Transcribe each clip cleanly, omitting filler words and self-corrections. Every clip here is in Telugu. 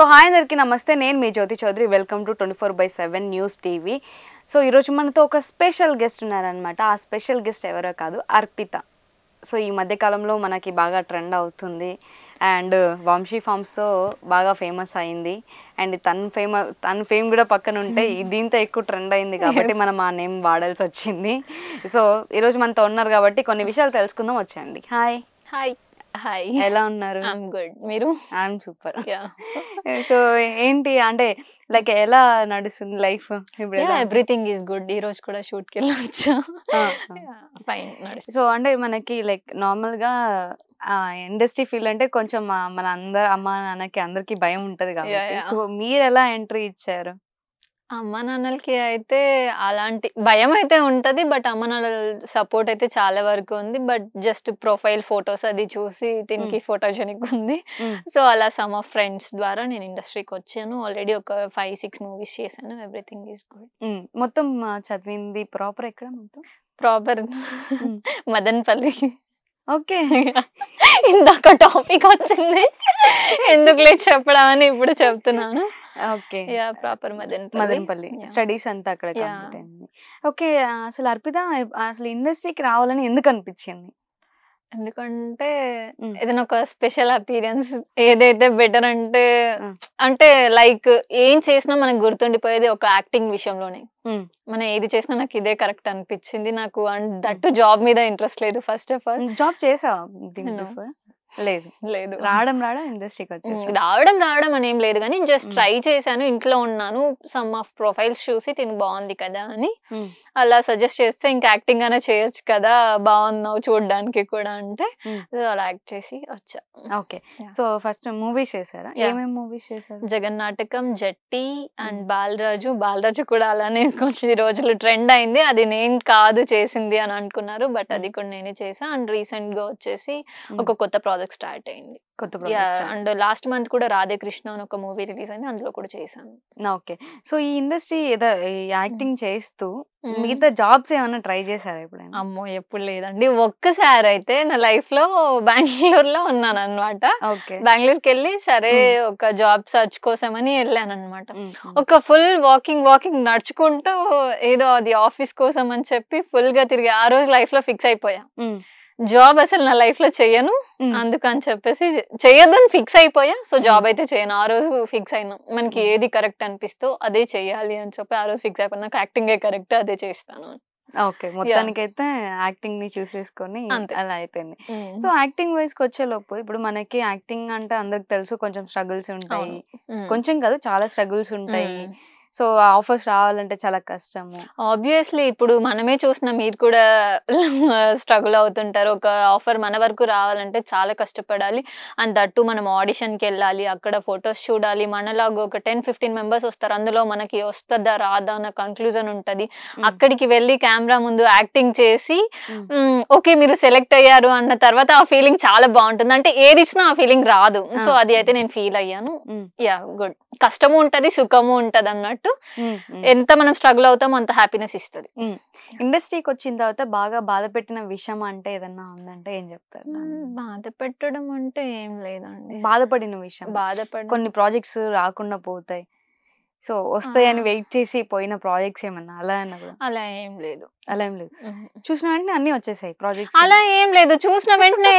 సో హాయ్ అందరికీ నమస్తే, నేను మీ Jyothi Chowdary. Welcome to 24/7 news TV. So ఈరోజు మనతో ఒక స్పెషల్ గెస్ట్ ఉన్నారనమాట. ఆ స్పెషల్ గెస్ట్ ఎవరో కాదు, అర్పిత. సో ఈ మధ్యకాలంలో మనకి బాగా ట్రెండ్ అవుతుంది అండ్ వంశీ ఫార్మ్స్తో బాగా ఫేమస్ అయింది. అండ్ తన ఫేమ్ కూడా పక్కన ఉంటే దీంతో ఎక్కువ ట్రెండ్ అయింది కాబట్టి మనం ఆ నేమ్ వాడాల్సి వచ్చింది. సో ఈరోజు మనతో ఉన్నారు కాబట్టి కొన్ని విషయాలు తెలుసుకుందాం, వచ్చేయండి. హాయ్. హాయ్ హాయ్, ఎలా ఉన్నారు? ఐఎమ్ గుడ్, మీరు? I'm super. సో ఏంటి అంటే లైక్ ఎలా నడుస్తుంది లైఫ్ ఇప్పుడు? Everything is good. ఈ రోజు కూడా షూట్ కి వెళ్ళొచ్చా? ఫైన్ నడుస్తుంది. సో అంటే మనకి లైక్ నార్మల్ గా ఇండస్ట్రీ ఫీల్డ్ అంటే కొంచెం మన అమ్మ నాన్నకి అందరికి భయం ఉంటది కాబట్టి, సో మీరు ఎలా ఎంట్రీ ఇచ్చారు? అమ్మ నాన్నలకి అయితే అలాంటి భయం అయితే ఉంటది, బట్ అమ్మ నాన్నల సపోర్ట్ అయితే చాలా వరకు ఉంది. బట్ జస్ట్ ప్రొఫైల్ ఫొటోస్ అది చూసి దీనికి ఫోటోజెనిక్ ఉంది, సో అలా సమ్ ఆఫ్ ఫ్రెండ్స్ ద్వారా నేను ఇండస్ట్రీకి వచ్చాను. ఆల్రెడీ ఒక 5-6 మూవీస్ చేశాను. Everything is good. మొత్తం చదివింది ప్రాపర్ ఎక్కడ? మొత్తం ప్రాపర్ మదన్పల్లి. ఓకే. ఇందాక టాపిక్ వచ్చింది, ఎందుకులే చెప్పడం అని ఇప్పుడు చెప్తున్నాను. Okay, proper Madanapalle. స్టడీస్ అంతా అక్కడ కంప్లీట్ అయింది. ఓకే, అసలు అర్పిత అసలు ఇండస్ట్రీకి రావాలని ఎందుకు అనిపించింది? ఎందుకంటే ఏదైనా ఒక స్పెషల్ అపీరియన్స్ ఏదైతే బెటర్ అంటే అంటే లైక్ ఏం చేసినా మనకు గుర్తుండిపోయేది ఒక యాక్టింగ్ విషయంలోనే. మనం ఏది చేసినా నాకు ఇదే కరెక్ట్ అనిపించింది. నాకు దట్టు జాబ్ మీద ఇంట్రెస్ట్ లేదు. ఫస్ట్ ఆఫ్ ఆల్ జాబ్ చేసావా? లేదు. రావడం ఇండస్ట్రీకి వచ్చి రావడం అనేం లేదు, కానీ జస్ట్ ట్రై చేశాను. ఇంట్లో ఉన్నాను, సమ్ ఆఫ్ ప్రొఫైల్స్ చూసి తిని బాగుంది కదా అని అలా సజెస్ట్ చేస్తే ఇంకా యాక్టింగ్ అనే చేయొచ్చు కదా, బాగున్నావు చూడడానికి కూడా అంటే అలా యాక్ట్ చేసి వచ్చా. ఓకే. సో ఫస్ట్ మూవీస్ చేశారా? ఏమేమి మూవీస్ చేశారు? జగన్నాటకం, జట్టి అండ్ బాలరాజు కూడా అలానే కొంచెం రోజులు ట్రెండ్ అయింది. అది నేను కాదు చేసింది అని అనుకున్నారు, బట్ అది కూడా నేనే చేసా. అండ్ రీసెంట్ గా వచ్చేసి ఒక కొత్త ప్రాజెక్ట్ స్టార్ట్ అయింది. అండ్ లాస్ట్ మంత్ కూడా రాధేకృష్ణ అని ఒక మూవీ రిలీజ్ అయింది, అందులో కూడా చేశాను. ఓకే. సో ఈ ఇండస్ట్రీ యాక్టింగ్ చేస్తూ మిగతా జాబ్స్ ఏమైనా ట్రై చేశారా ఎప్పుడైనా? అమ్మో, ఎప్పుడు లేదండి. ఒక్కసారి అయితే నా లైఫ్ లో బెంగళూరులో ఉన్నాను అనమాట. బెంగళూరుకి వెళ్ళి సరే ఒక జాబ్ సర్చ్ కోసం అని వెళ్ళాను అనమాట. ఒక ఫుల్ వాకింగ్ నడుచుకుంటూ ఏదో అది ఆఫీస్ కోసం అని చెప్పి ఫుల్ గా తిరిగి ఆ రోజు లైఫ్ లో ఫిక్స్ అయిపోయా, జాబ్ అసలు నా లైఫ్ లో చెయ్యను, అందుకని చెప్పేసి చెయ్యొద్దని ఫిక్స్ అయిపోయా. సో జాబ్ అయితే చేయను. ఆ రోజు ఫిక్స్ అయినా మనకి ఏది కరెక్ట్ అనిపిస్తో అదే చెయ్యాలి అని చెప్పి ఆ రోజు ఫిక్స్ అయిపోయినా. నాకు యాక్టింగే కరెక్ట్, అదే చేస్తాను. ఓకే, మొత్తానికైతే యాక్టింగ్ ని చూస్ చేసుకొని అలా అయిపోయింది. సో యాక్టింగ్ వైజ్ కి వచ్చే లోపు ఇప్పుడు మనకి యాక్టింగ్ అంటే అందరికి తెలుసు, కొంచెం స్ట్రగుల్స్ ఉంటాయి, కొంచెం కాదు చాలా స్ట్రగుల్స్ ఉంటాయి. సో ఆఫర్స్ రావాలంటే చాలా కష్టము. ఆబ్వియస్లీ ఇప్పుడు మనమే చూసినా, మీరు కూడా స్ట్రగుల్ అవుతుంటారు. ఒక ఆఫర్ మన వరకు రావాలంటే చాలా కష్టపడాలి. అండ్ దట్టు మనం ఆడిషన్కి వెళ్ళాలి, అక్కడ ఫొటోస్ చూడాలి. మనలాగా ఒక 10-15 మెంబర్స్ వస్తారు, అందులో మనకి వస్తుందా రాదా అన్న కన్క్లూజన్ ఉంటుంది. అక్కడికి వెళ్ళి కెమెరా ముందు యాక్టింగ్ చేసి ఓకే మీరు సెలెక్ట్ అయ్యారు అన్న తర్వాత ఆ ఫీలింగ్ చాలా బాగుంటుంది. అంటే ఏది ఇచ్చినా ఆ ఫీలింగ్ రాదు. సో అది అయితే నేను ఫీల్ అయ్యాను. గుడ్. కష్టము ఉంటది, సుఖము ఉంటది అన్నట్టు. ఎంత మనం స్ట్రగుల్ అవుతామో అంత హ్యాపీనెస్ ఇస్తుంది. ఇండస్ట్రీకి వచ్చిన తర్వాత బాగా బాధ పెట్టిన విషయం అంటే ఏదన్నా ఉందంటే ఏం చెప్తారు? బాధ పెట్టడం అంటే ఏం లేదండి. బాధపడిన విషయం, కొన్ని ప్రాజెక్ట్స్ రాకుండా పోతాయి, సో వస్తాయని వెయిట్ చేసి పోయిన ప్రాజెక్ట్స్ ఏమన్నా అలా ఏం లేదు. చూసిన వెంటనే అన్ని వచ్చేసాయి ప్రాజెక్ట్స్? అలా ఏం లేదు. చూసిన వెంటనే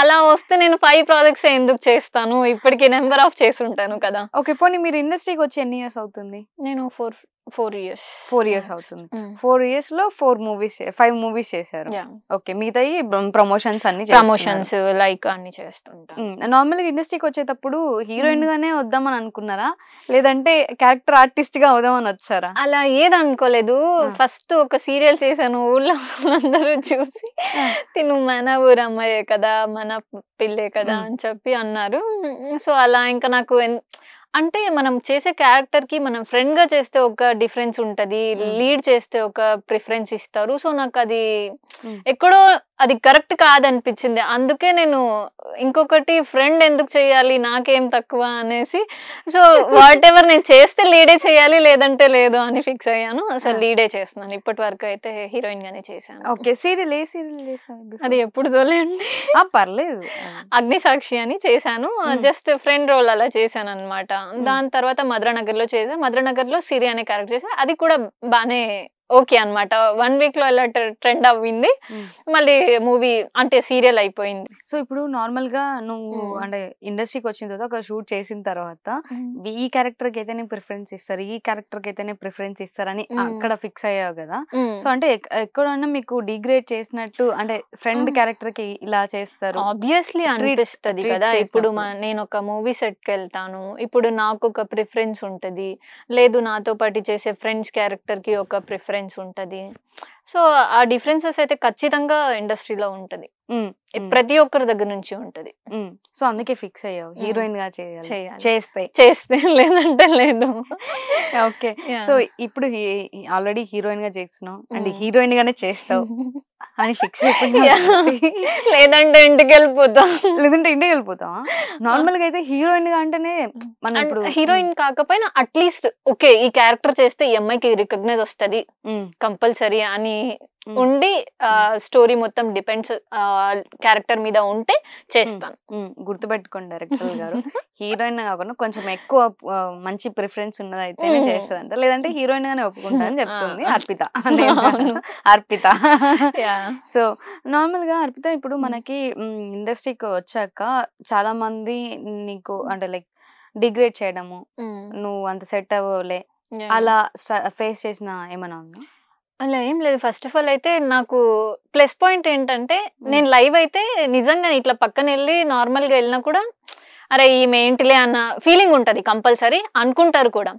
అలా వస్తే నేను 5 ప్రాజెక్ట్స్ ఎందుకు చేస్తాను, ఇప్పటికి నెంబర్ ఆఫ్ చేసి ఉంటాను కదా. ఓకే, పోనీ మీరు ఇండస్ట్రీకి వచ్చి ఎన్ని ఇయర్స్ అవుతుంది? నేను 4 years అవుతుంది. 4 years లో 5 మూవీస్ చేశారు. ఓకే, మిగతాయి ప్రమోషన్స్ లైక్ అన్ని చేస్తుంటాను. నార్మల్ గా ఇండస్ట్రీకి వచ్చేటప్పుడు హీరోయిన్ గానే వద్దామని అనుకున్నారా, లేదంటే క్యారెక్టర్ ఆర్టిస్ట్ గా అవుదామని వచ్చారా? అలా ఏది అనుకోలేదు. ఫస్ట్ ఒక సీరియల్ చేశాను, ఊళ్ళో అందరూ చూసి తిను మన ఊరు అమ్మాయే కదా, మన పిల్లే కదా అని చెప్పి అన్నారు. సో అలా ఇంకా నాకు అంటే మనం చేసే క్యారెక్టర్ కి మనం ఫ్రెండ్ గా చేస్తే ఒక డిఫరెన్స్ ఉంటది, లీడ్ చేస్తే ఒక ప్రిఫరెన్స్ ఇస్తారు. సో నాకు అది ఎక్కడో అది కరెక్ట్ కాదనిపించింది. అందుకే నేను ఇంకొకటి ఫ్రెండ్ ఎందుకు చేయాలి నాకేం తక్కువ అనేసి సో వాటెవర్ నేను చేస్తే లీడే చేయాలి లేదంటే లేదు అని ఫిక్స్ అయ్యాను. సో లీడే చేస్తున్నాను. ఇప్పటి వరకు అయితే హీరోయిన్ గానే చేశాను. ఓకే. సీరియల్ ఏ సీరియల్ చేసావు? అది ఎప్పుడు చూడలేండి. పర్లేదు. అగ్నిసాక్షి అని చేశాను. జస్ట్ ఫ్రెండ్ రోల్ అలా చేశాను అనమాట. దాని తర్వాత మధురానగర్ లో చేసా. మధురానగర్ లో సిరి అనే క్యారెక్టర్ చేసా. అది కూడా బానే ఓకే అనమాట. 1 వీక్ లో అలా ట్రెండ్ అవ్వింది. మళ్ళీ మూవీ అంటే సీరియల్ అయిపోయింది. సో ఇప్పుడు నార్మల్ గా నువ్వు అంటే ఇండస్ట్రీకి వచ్చిన తర్వాత ఒక షూట్ చేసిన తర్వాత ఈ క్యారెక్టర్ కి అయితేనే ప్రిఫరెన్స్ ఇస్తారు, ఈ క్యారెక్టర్ కి అయితేనే ప్రిఫరెన్స్ ఇస్తారని అక్కడ ఫిక్స్ అయ్యావు కదా. సో అంటే ఎక్కడన్నా మీకు డిగ్రేడ్ చేసినట్టు అంటే ఫ్రెండ్ క్యారెక్టర్ కి ఇలా చేస్తారు ఆబ్వియస్లీ అనిపిస్తది కదా. ఇప్పుడు నేను ఒక మూవీ సెట్ కి వెళ్తాను, ఇప్పుడు నాకు ఒక ప్రిఫరెన్స్ ఉంటది, లేదు నాతో పాటు చేసే ఫ్రెండ్స్ క్యారెక్టర్ కి ఒక ప్రిఫరెన్స్ ఉంటది. సో ఆ డిఫరెన్సెస్ అయితే ఖచ్చితంగా ఇండస్ట్రీలో ఉంటది. ప్రతి ఒక్కరి దగ్గర నుంచి ఉంటది. సో అందుకే ఫిక్స్ అయ్యావు హీరోయిన్ గా చేస్తే లేదంటే లేదు. ఓకే. సో ఇప్పుడు ఆల్రెడీ హీరోయిన్ గా చేస్తున్నావు అండ్ హీరోయిన్ గానే చేస్తావు అని ఫిక్స్ అయిపోయినా, లేదంటే ఇంటికి వెళ్ళిపోతావా? నార్మల్ గా అయితే హీరోయిన్ గా అంటేనే మనం ఇప్పుడు హీరోయిన్ కాకపోయినా అట్లీస్ట్ ఓకే ఈ క్యారెక్టర్ చేస్తే ఈ అమ్మాయికి రికగ్నైజ్ వస్తది కంపల్సరీ అని ఉండి స్టోరీ మొత్తం డిపెండ్స్ క్యారెక్టర్ మీద ఉంటే చేస్తాను. గుర్తుపెట్టుకోండి డైరెక్టర్ గారు, హీరోయిన్ కాకుండా కొంచెం ఎక్కువ మంచి ప్రిఫరెన్స్ ఉన్నది అయితే చేస్తుందంట, లేదంటే హీరోయిన్ గానే ఒప్పుకుంటా అని చెప్తుంది అర్పిత. సో నార్మల్ గా అర్పిత, ఇప్పుడు మనకి ఇండస్ట్రీకి వచ్చాక చాలా మంది నీకు అంటే లైక్ డిగ్రేడ్ చేయడము, నువ్వు అంత సెట్ అవ్వలే, అలా ఫేస్ చేసిన ఏమైనా ఉందా? అలా ఏం లేదు. ఫస్ట్ ఆఫ్ ఆల్ అయితే నాకు ప్లస్ పాయింట్ ఏంటంటే నేను లైవ్ అయితే నిజంగా ఇట్లా పక్కన వెళ్ళి నార్మల్ గా వెళ్ళినా కూడా అరే ఈమె ఏంటిలే అన్న ఫీలింగ్ ఉంటది, కంపల్సరీ అనుకుంటారు కూడా.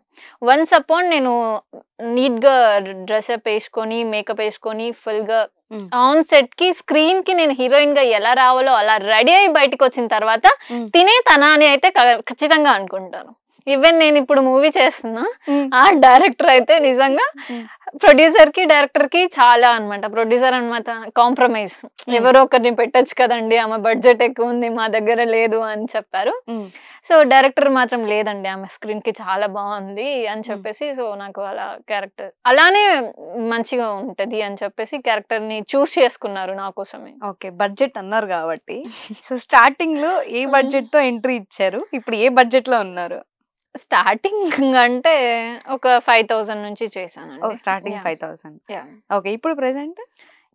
వన్స్ అపాన్ నేను నీట్ గా డ్రెస్అప్ వేసుకొని మేకప్ వేసుకొని ఫుల్ గా ఆన్ సెట్ కి స్క్రీన్ కి నేను హీరోయిన్ గా ఎలా రావాలో అలా రెడీ అయ్యి బయటకు వచ్చిన తర్వాత తినే తన అని అయితే ఖచ్చితంగా అనుకుంటాను. ఈవెన్ నేను ఇప్పుడు మూవీ చేస్తున్నా, ఆ డైరెక్టర్ అయితే నిజంగా ప్రొడ్యూసర్ కి డైరెక్టర్ కి చాలా అనమాట. ప్రొడ్యూసర్ అనమాట కాంప్రమైజ్, ఎవరో ఒకరిని పెట్టచ్చు కదండి, ఆమె బడ్జెట్ ఎక్కువ ఉంది మా దగ్గర లేదు అని చెప్పారు. సో డైరెక్టర్ మాత్రం లేదండి ఆమె స్క్రీన్ కి చాలా బాగుంది అని చెప్పేసి, సో నాకు అలా క్యారెక్టర్ అలానే మంచిగా ఉంటది అని చెప్పేసి క్యారెక్టర్ ని చూస్ చేసుకున్నారు నా కోసమే. ఓకే, బడ్జెట్ అన్నారు కాబట్టి సో స్టార్టింగ్ లో ఏ బడ్జెట్ తో ఎంట్రీ ఇచ్చారు, ఇప్పుడు ఏ బడ్జెట్ లో ఉన్నారు? స్టార్టింగ్ అంటే ఒక 5,000 నుంచి చేశాను. స్టార్టింగ్ 5,000. ఓకే, ఇప్పుడు ప్రెసెంట్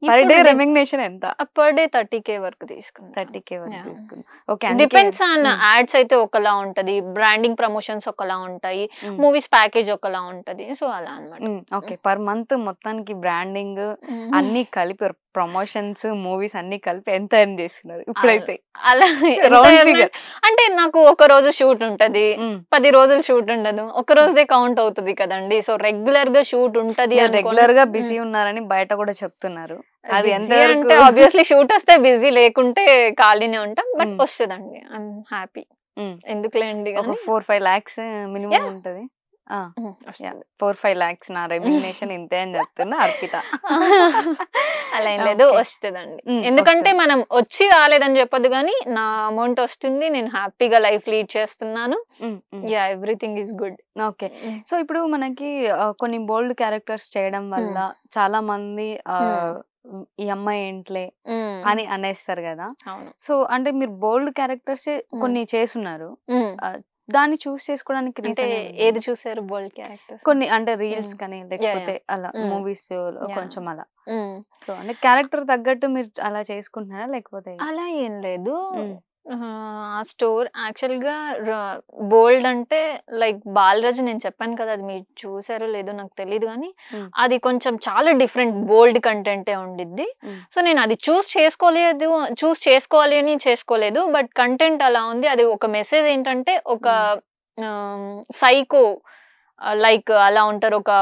పర్ డే రెమ్యునరేషన్ ఎంత? పర్ డే 30K వరకు తీసుకున్నాను. 30K వరకు తీసుకున్నాను. ఓకే, డిపెండ్స్ ఆన్ యాడ్స్ అయితే ఒకలా ఉంటది, బ్రాండింగ్ ప్రమోషన్స్ ఒకలా ఉంటాయి, మూవీస్ ప్యాకేజ్ ఒకలా ఉంటది. సో అలా అన్నమాట. ఓకే, పర్ మంత్ మొత్తానికి బ్రాండింగ్ అన్ని కలిపి ప్రమోషన్స్ మూవీస్ అన్ని కలిపి ఎంత ఎర్న్ చేస్తున్నారు ఇప్పుడైతే? అలా అంటే నాకు ఒక రోజు షూట్ ఉంటది, 10 రోజులు షూట్ ఉండదు, ఒక రోజే కౌంట్ అవుతుంది కదండి. సో రెగ్యులర్ గా షూట్ ఉంటది, రెగ్యులర్ గా బిజీ ఉన్నారని బయట కూడా చెప్తున్నారు. అది అంటే ఆబ్వియస్లీ షూట్ వస్తే బిజీ, లేకుంటే ఖాళీనే ఉంటాం. బట్ వస్తుందండి, ఐఎమ్ హ్యాపీ. ఎందుకులేండి, 4-5 lakhs మినిమం ఉంటది. 4-5 lakhs నా రెమ్యునరేషన్ ఇంతే అని చెప్తున్నా అర్పిత. అలా ఏం లేదు, వస్తుందండి. ఎందుకంటే మనం వచ్చి రాలేదని చెప్పొద్దు కానీ నా అమౌంట్ వస్తుంది, నేను హ్యాపీగా లైఫ్ లీడ్ చేస్తున్నాను. Yeah, everything is good. Okay, so ఇప్పుడు మనకి కొన్ని బోల్డ్ క్యారెక్టర్స్ చేయడం వల్ల చాలా మంది ఈ అమ్మాయి ఏంట్లే అని అనేస్తారు కదా. సో అంటే మీరు బోల్డ్ క్యారెక్టర్స్ కొన్ని చేసున్నారు, దాన్ని చూస్ చేసుకోవడానికి ఏది చూసారు బోల్డ్ క్యారెక్టర్స్? కొన్ని అంటే రీల్స్ కానీ లేకపోతే అలా మూవీస్ కొంచెం అలా. సో అంటే క్యారెక్టర్ తగ్గట్టు మీరు అలా చేసుకుంటున్నారా లేకపోతే? అలా ఏం లేదు. ఆ స్టోర్ యాక్చువల్ గా బోల్డ్ అంటే లైక్ బాలరాజు, నేను చెప్పాను కదా, అది మీరు చూసారో లేదో నాకు తెలియదు కానీ అది కొంచెం చాలా డిఫరెంట్ బోల్డ్ కంటెంటే ఉండిద్ది. సో నేను అది చూస్ చేసుకోవాలి అని చేసుకోలేదు, బట్ కంటెంట్ అలా ఉంది. అది ఒక మెసేజ్ ఏంటంటే ఒక సైకో లైక్ అలా ఉంటారు, ఒక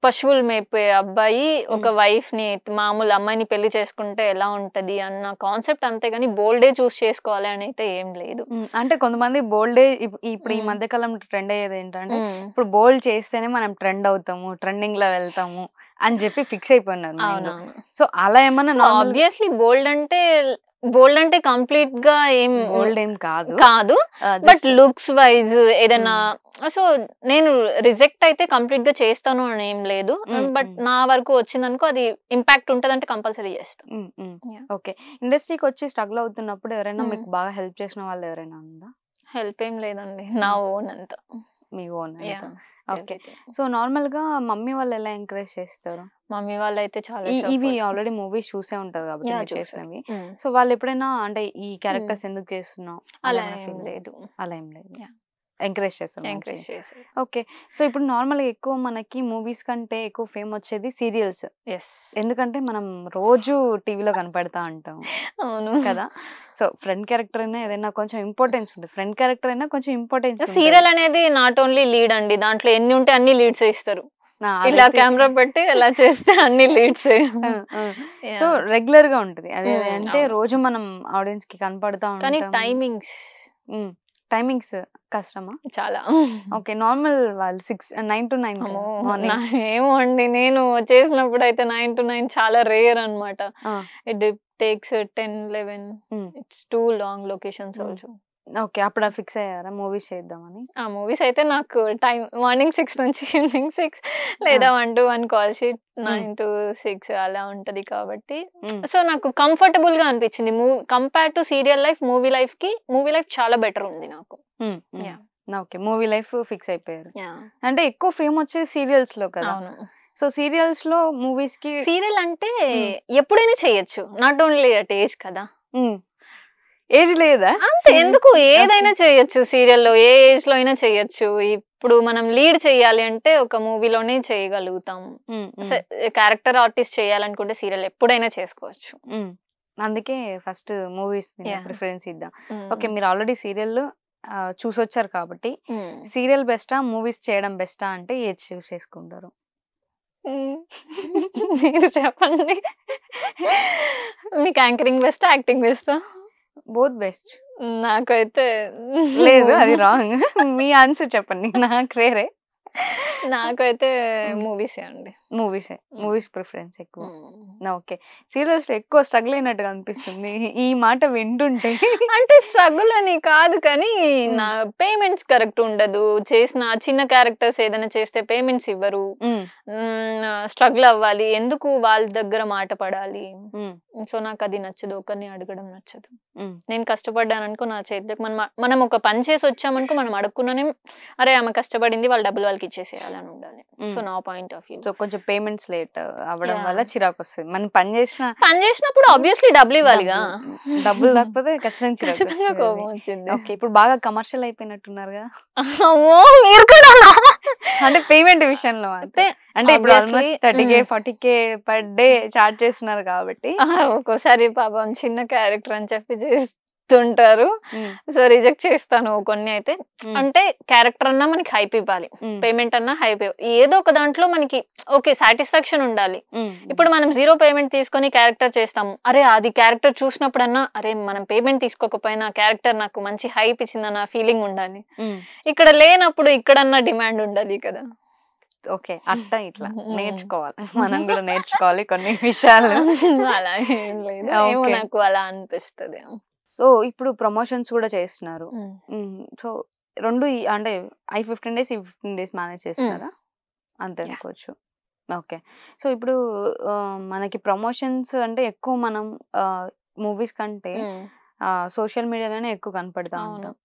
పశువులు మేపే అబ్బాయి ఒక వైఫ్ ని మామూలు అమ్మాయిని పెళ్లి చేసుకుంటే ఎలా ఉంటది అన్న కాన్సెప్ట్, అంతేగాని బోల్డే చూస్ చేసుకోవాలి అని అయితే ఏం లేదు. అంటే కొంతమంది బోల్డే ఇప్పుడు ఈ మధ్య కాలం ట్రెండ్ అయ్యేది ఏంటంటే ఇప్పుడు బోల్డ్ చేస్తేనే మనం ట్రెండ్ అవుతాము, ట్రెండింగ్ లో వెళ్తాము అని చెప్పి ఫిక్స్ అయిపోయినారు మైండ్ లో. అవునవును. సో అలా ఏమన్నా సో ఆబ్వియస్లీ బోల్డ్ అంటే కంప్లీట్ గా ఏం బోల్డ్ ఏం కాదు, కాదు, బట్ లుక్స్ వైజ్ ఏదైనా. సో నేను రిజెక్ట్ అయితే కంప్లీట్ గా చేస్తాను అని ఏం లేదు, బట్ నా వరకు వచ్చిందనుకో అది ఇంపాక్ట్ ఉంటదంటే కంపల్సరీ చేస్తాను. ఓకే. ఇండస్ట్రీకి వచ్చి స్ట్రగుల్ అవుతున్నప్పుడు ఎవరైనా మీకు బాగా హెల్ప్ చేసిన వాళ్ళు ఎవరైనా ఉందా? హెల్ప్ ఏం లేదండి, నా ఓన్ అంతా. మీ ఓన్? ఓకే. సో నార్మల్ గా మమ్మీ వాళ్ళు ఎలా ఎంకరేజ్ చేస్తారు? మమ్మీ వాళ్ళు అయితే చాలా ఇవి ఆల్రెడీ మూవీస్ చూసే ఉంటారు కాబట్టి మీరు చూసారు. చేసినవి. సో వాళ్ళు ఎప్పుడైనా అంటే ఈ క్యారెక్టర్స్ ఎందుకు చేస్తున్నావు అలా ఏం లేదు, అలా ఏం లేదు, ఎంకరేజ్ చేస్తారు. ఎంకరేజ్ చేశారు. ఓకే. సో ఇప్పుడు నార్మల్గా ఎక్కువ మనకి మూవీస్ కంటే ఎక్కువ ఫేమ్ వచ్చేది సీరియల్స్. ఎందుకంటే మనం రోజు టీవీలో కనపడతా ఉంటాం అవును కదా. సో ఫ్రెండ్ క్యారెక్టర్ అయినా ఏదైనా కొంచెం ఇంపార్టెన్స్ ఉంటుంది, ఫ్రెండ్ క్యారెక్టర్ అయినా కొంచెం ఇంపార్టెన్స్. సీరియల్ అనేది నాట్ ఓన్లీ లీడ్ అండి, దాంట్లో ఎన్ని ఉంటే అన్ని లీడ్స్ ఇస్తారు. ఇలా కెమెరా పెట్టి ఇలా చేస్తే అన్ని లీడ్స్. సో రెగ్యులర్ గా ఉంటది అదే, అంటే రోజు మనం ఆడియన్స్ కి కనపడతా ఉంటాం. కానీ టైమింగ్స్ కష్టమా? చాలా. ఓకే. నార్మల్ వాళ్ళు 9 to 9 ఏమో అండి, నేను చేసినప్పుడు అయితే 9 to 9 చాలా రేర్ అన్నమాట. It takes 10, 11. It's two long locations also. Okay. అప్పుడు ఫిక్స్ అయ్యారా మూవీస్ చేద్దామని? ఆ మూవీస్ అయితే నాకు టైం మార్నింగ్ 6 నుంచి ఈవినింగ్ 6 లేదా 1 to 1 కాల్ షీట్, 9 to 6 అలా ఉంటది కాబట్టి సో నాకు కంఫర్టబుల్ గా అనిపించింది. Compare to serial life, movie life చాలా బెటర్ ఉంది నాకు. ఓకే. మూవీ లైఫ్ ఫిక్స్ అయిపోయారు. అంటే ఎక్కువ ఫేమ్ వచ్చేది సీరియల్స్ లో కదా. సో సీరియల్స్ లో మూవీస్ కి, సీరియల్ అంటే ఎప్పుడైనా చేయొచ్చు, నాట్ ఓన్లీ అట్ ఏజ్ కదా. ఏజ్ లేదా? అంతే, ఎందుకు ఏదైనా చేయొచ్చు సీరియల్లో, ఏ ఏజ్ లో అయినా చేయొచ్చు. ఇప్పుడు మనం లీడ్ చేయాలి అంటే ఒక మూవీలోనే చేయగలుగుతాం. క్యారెక్టర్ ఆర్టిస్ట్ చేయాలనుకుంటే సీరియల్ ఎప్పుడైనా చేసుకోవచ్చు. అందుకే ఫస్ట్ మూవీస్ ప్రిఫరెన్స్ ఇద్దాం. ఓకే. మీరు ఆల్రెడీ సీరియల్ చూసొచ్చారు కాబట్టి సీరియల్ బెస్టా మూవీస్ చేయడం బెస్టా అంటే ఏది చూస్ చేసుకుంటారు? మీరు చెప్పండి. మీకు యాంకరింగ్ బెస్టా, యాక్టింగ్ బెస్టా? Both best. నాకైతే లేదు, అది రాంగ్. మీ ఆన్సర్ చెప్పండి, నాకు వేరే. నాకైతే మూవీసే అండి. మూవీస్ ప్రిఫరెన్స్ ఎక్కువ. ఓకే. సీరియల్స్ లో ఎక్కువ స్ట్రగుల్ అయినట్టుగా అనిపిస్తుంది ఈ మాట వింటుంటే. అంటే స్ట్రగుల్ అని కాదు, కానీ నా పేమెంట్స్ కరెక్ట్ ఉండదు. చేసిన చిన్న క్యారెక్టర్స్ ఏదైనా చేస్తే పేమెంట్స్ ఇవ్వరు, స్ట్రగుల్ అవ్వాలి, ఎందుకు వాళ్ళ దగ్గర మాట పడాలి. సో నాకు అది నచ్చదు, ఒకరిని అడగడం నచ్చదు. నేను కష్టపడ్డాను అనుకో, నా చేతికి మనం ఒక పని చేసి వచ్చామనుకో, మనం అడుక్కున్నానే అరే ఆమె కష్టపడింది, వాళ్ళ డబ్బులు వాళ్ళకి ఇచ్చేసేయాలని ఉండాలి. సో నా పాయింట్ ఆఫ్ వ్యూ. సో కొంచెం పేమెంట్స్ లేట్ అవ్వడం వల్ల చిరాకు వస్తుంది. మనం పని చేసినప్పుడు ఆబ్వియస్లీ డబ్బులు ఇవ్వాలిగా, డబ్బులు లేకపోతే ఖచ్చితంగా కోపం వచ్చింది. ఓకే. ఇప్పుడు బాగా కమర్షియల్ అయిపోయినట్టున్నారు కదా. మీరు కూడా అంటే పేమెంట్ విషయంలో అంటే ఇప్పుడు almost 30K 40K per day charge చేస్తున్నారు కాబట్టి ఒక్కోసారి పాపం చిన్న క్యారెక్టర్ అని చెప్పి చేస్తుంటారు. సో రిజెక్ట్ చేస్తాను కొన్ని అయితే. అంటే క్యారెక్టర్ అన్నా మనకి హైప్ ఇవ్వాలి, పేమెంట్ అన్నా హైప్ ఇవ్వాలి, ఏదో ఒక దాంట్లో మనకి ఓకే సాటిస్ఫాక్షన్ ఉండాలి. ఇప్పుడు మనం 0 పేమెంట్ తీసుకొని క్యారెక్టర్ చేస్తాము, అరే అది క్యారెక్టర్ చూసినప్పుడన్నా అరే మనం పేమెంట్ తీసుకోకపోయినా క్యారెక్టర్ నాకు మంచి హైప్ ఇచ్చిందన్న ఫీలింగ్ ఉండాలి. ఇక్కడ లేనప్పుడు ఇక్కడన్నా డిమాండ్ ఉండాలి కదా. ఓకే. అట్లా ఇట్లా నేర్చుకోవాలి, మనం కూడా నేర్చుకోవాలి కొన్ని విషయాలు. అలా ఏం లేదు, నాకు అలా అనిపిస్తుంది. సో ఇప్పుడు ప్రమోషన్స్ కూడా చేస్తున్నారు. సో రెండు అంటే 15 days 15 days మేనేజ్ చేస్తున్నారా? అంతే అనుకోవచ్చు. ఓకే. సో ఇప్పుడు మనకి ప్రమోషన్స్ అంటే ఎక్కువ మనం మూవీస్ కంటే సోషల్ మీడియాలోనే ఎక్కువ కనపడతా ఉంటాం.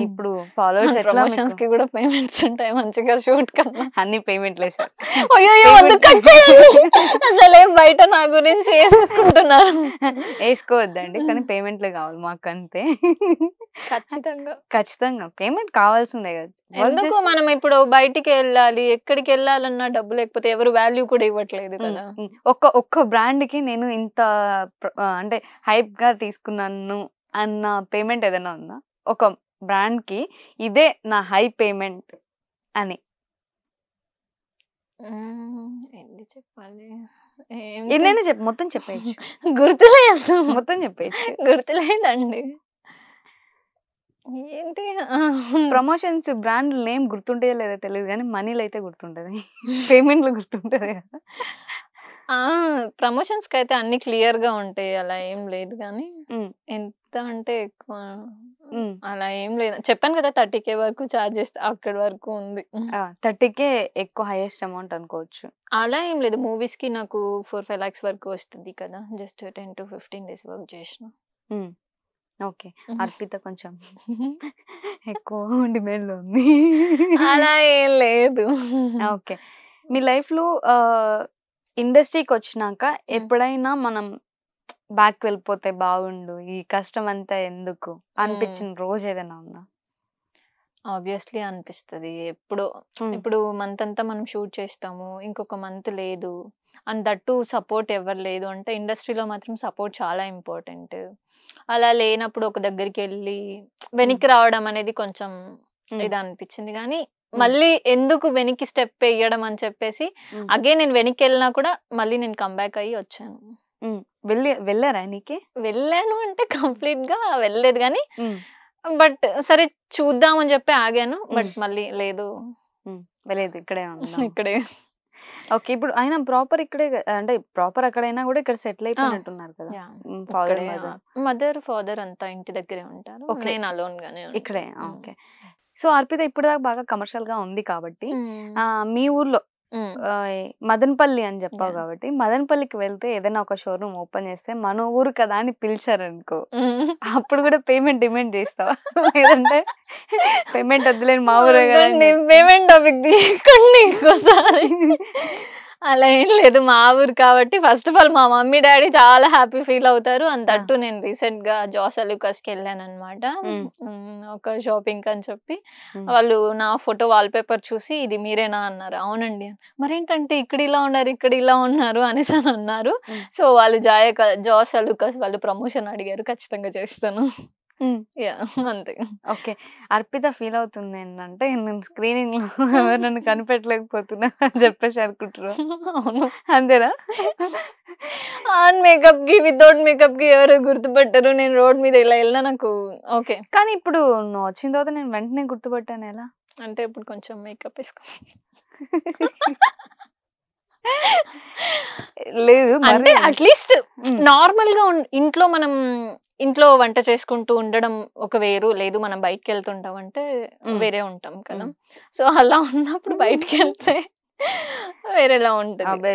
ఇప్పుడు ఫాలోవర్స్ ప్రమోషన్స్ కి కూడా పేమెంట్స్ ఉంటాయి మంచిగా, షూట్ కన్నా అన్ని పేమెంట్లు వేసారు. అసలే బయట నా గురించి వేసుకుంటున్నారు. వేసుకోవద్దండి, కానీ పేమెంట్లే కావాలి మాకు, అంతే. ఖచ్చితంగా పేమెంట్ కావాల్సిందే కదా. ఎందుకు మనం ఇప్పుడు బయటికి వెళ్ళాలి, ఎక్కడికి వెళ్ళాలన్నా డబ్బు లేకపోతే ఎవరు వాల్యూ కూడా ఇవ్వట్లేదు కదా. ఒక్క బ్రాండ్ కి నేను ఇంత అంటే హైప్ గా తీసుకున్నాను అన్న పేమెంట్ ఏదైనా ఉందా? ఒక బ్రాండ్ కి ఇదే నా హై పేమెంట్ అని చెప్పాలి, ఎన్నైనా మొత్తం చెప్పేయచ్చు. గుర్తులేదు, మొత్తం చెప్పేయచ్చు. గుర్తులేదండి. ఏంటి ప్రమోషన్స్ బ్రాండ్ నేమ్ గుర్తుంటే లేదో తెలియదు, కానీ మనీలు అయితే గుర్తుంటది, పేమెంట్లు గుర్తుంటది కదా. ప్రమోషన్స్ కి అయితే అన్ని క్లియర్ గా ఉంటాయి, అలా ఏం లేదు కానీ ఉమ్, ఎంత అంటే ఎక్కువ ఉమ్. అలా ఏం లేదు. చెప్పాను కదా 30K వరకు చార్జ్ చేస్తే అక్కడి వరకు ఉంది. 30K ఎక్కువ హైయెస్ట్ అమౌంట్ అనుకోవచ్చు. అలా ఏం లేదు, మూవీస్ కి నాకు 4-5 lakhs వరకు వస్తుంది కదా, జస్ట్ 10 to 15 days వర్క్ చేసిన. ఓకే. అర్పిత కొంచెం ఎక్కువ డిమాండ్ లో ఉంది. అలా ఏం లేదు. ఓకే. మీ లైఫ్ లో ఇండస్ట్రీకి వచ్చినాక ఎప్పుడైనా మనం బ్యాక్ వెళ్ళిపోతే బాగుండు, ఈ కష్టం అంతా ఎందుకు అనిపించిన రోజు ఏదైనా ఉందా? ఆబ్వియస్లీ అనిపిస్తుంది ఎప్పుడు. ఇప్పుడు మంత్ అంతా మనం షూట్ చేస్తాము, ఇంకొక మంత్ లేదు, అండ్ దట్టు సపోర్ట్ ఎవరు లేదు అంటే ఇండస్ట్రీలో మాత్రం సపోర్ట్ చాలా ఇంపార్టెంట్. అలా లేనప్పుడు ఒక దగ్గరికి వెళ్ళి వెనక్కి రావడం అనేది కొంచెం ఇది అనిపించింది. కానీ మళ్ళీ ఎందుకు వెనక్కి స్టెప్ వేయడం అని చెప్పేసి అగైన్ నేను వెనక్కి వెళ్ళినా కూడా మళ్ళీ నేను కంబ్యాక్ అయ్యి వచ్చాను. వెళ్ళారా నీకే? వెళ్ళాను అంటే కంప్లీట్ గా వెళ్ళలేదు కానీ బట్ సరే చూద్దాం అని చెప్పి ఆగాను. బట్ మళ్ళీ లేదు, వెళ్ళలేదు, ఇక్కడే ఇక్కడే. ఓకే. ఇప్పుడు ఆయన ప్రాపర్ ఇక్కడే అంటే ప్రాపర్ అక్కడైనా కూడా ఇక్కడ సెటిల్ అయిపోయినట్టున్నారు కదా? మదర్ ఫాదర్ అంతా ఇంటి దగ్గరే ఉంటారు, నేను అలోన్ గానే ఇక్కడే. ఓకే. సో అర్పిత ఇప్పుడు దాకా బాగా కమర్షియల్ గా ఉంది కాబట్టి మీ ఊర్లో మదనపల్లి అని చెప్పావు కాబట్టి మదనపల్లికి వెళ్తే ఏదైనా ఒక షోరూమ్ ఓపెన్ చేస్తే మన ఊరు కదా అని పిలిచారనుకో, అప్పుడు కూడా పేమెంట్ డిమాండ్ చేస్తావా? లేదంటే పేమెంట్ వద్దులేని మా ఊరే కదా? పేమెంట్ టాపిక్ తీసుకోండి ఇంకోసారి. అలా ఏం లేదు, మా ఊరు కాబట్టి ఫస్ట్ ఆఫ్ ఆల్ మా మమ్మీ డాడీ చాలా హ్యాపీ ఫీల్ అవుతారు. అంతట్టు నేను రీసెంట్ గా జాస్ అలూకాస్ కి వెళ్ళాను అనమాట, ఒక షాపింగ్ అని చెప్పి. వాళ్ళు నా ఫోటో వాల్ పేపర్ చూసి ఇది మీరేనా అన్నారు. అవునండి. మరేంటంటే ఇక్కడ ఇలా ఉన్నారు అనేసి అని అన్నారు. సో వాళ్ళు జాస్ అలూకాస్ వాళ్ళు ప్రమోషన్ అడిగారు, ఖచ్చితంగా చేస్తాను. అంతే. ఓకే. అర్పిత ఫీల్ అవుతుంది ఏంటంటే నేను స్క్రీనింగ్ లో ఎవరు నన్ను కనిపెట్టలేకపోతున్నా అని చెప్పేసి అనుకుంటారు. అవును, అంతేనా? ఆన్ మేకప్ కి వితౌట్ మేకప్ కి ఎవరు గుర్తుపట్టరు. నేను రోడ్ మీద ఇలా వెళ్ళినా నాకు ఓకే. కానీ ఇప్పుడు నువ్వు వచ్చిన తర్వాత నేను వెంటనే గుర్తుపట్టాను. ఎలా అంటే ఇప్పుడు కొంచెం మేకప్ వేసుకో లేదు అంటే అట్లీస్ట్ నార్మల్ గా ఇంట్లో మనం ఇంట్లో వంట చేసుకుంటూ ఉండడం ఒక వేరు, లేదు మనం బయటకు వెళ్తుంటాం అంటే వేరే ఉంటాం కదా. సో అలా ఉన్నప్పుడు బయటకు వెళ్తే వేరేలా ఉంటుంది.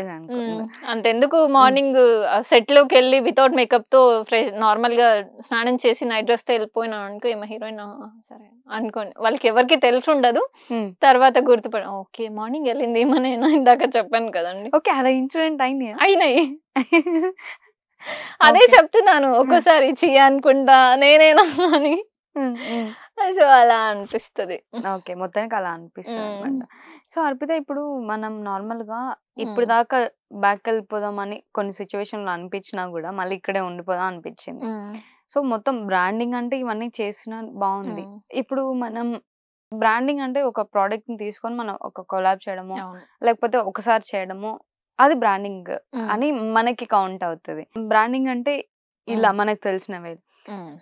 అంతెందుకు మార్నింగ్ సెట్ లోకి వెళ్ళి వితౌట్ మేకప్ తో నార్మల్ గా స్నానం చేసి నైట్ డ్రెస్ తో వెళ్ళిపోయినా అనుకో, ఏమో హీరోయిన్ సరే అనుకోండి, వాళ్ళకి ఎవరికి తెలిసి ఉండదు. తర్వాత గుర్తుపడ ఓకే మార్నింగ్ వెళ్ళింది ఏమో, నేను ఇందాక చెప్పాను కదండి. ఓకే, అలా ఇన్సిడెంట్ అయినాయి. అదే చెప్తున్నాను, ఒక్కోసారి అనుకుంటా నేనేనా అని. సో అలా అనిపిస్తుంది. ఓకే, మొత్తానికి అలా అనిపిస్తుంది అనమాట. సో అర్పిత, ఇప్పుడు మనం నార్మల్ గా ఇప్పుడు దాకా బ్యాక్ వెళ్ళిపోదాం అని కొన్ని సిచ్యువేషన్లు అనిపించినా కూడా మళ్ళీ ఇక్కడే ఉండిపోదాం అనిపించింది. సో మొత్తం బ్రాండింగ్ అంటే ఇవన్నీ చేసిన బాగుంది. ఇప్పుడు మనం బ్రాండింగ్ అంటే ఒక ప్రోడక్ట్ ని తీసుకొని మనం ఒక కొలాబ్ చేయడము, లేకపోతే ఒకసారి చేయడము, అది బ్రాండింగ్ అని మనకి కౌంట్ అవుతుంది. బ్రాండింగ్ అంటే ఇలా మనకు తెలిసినవే.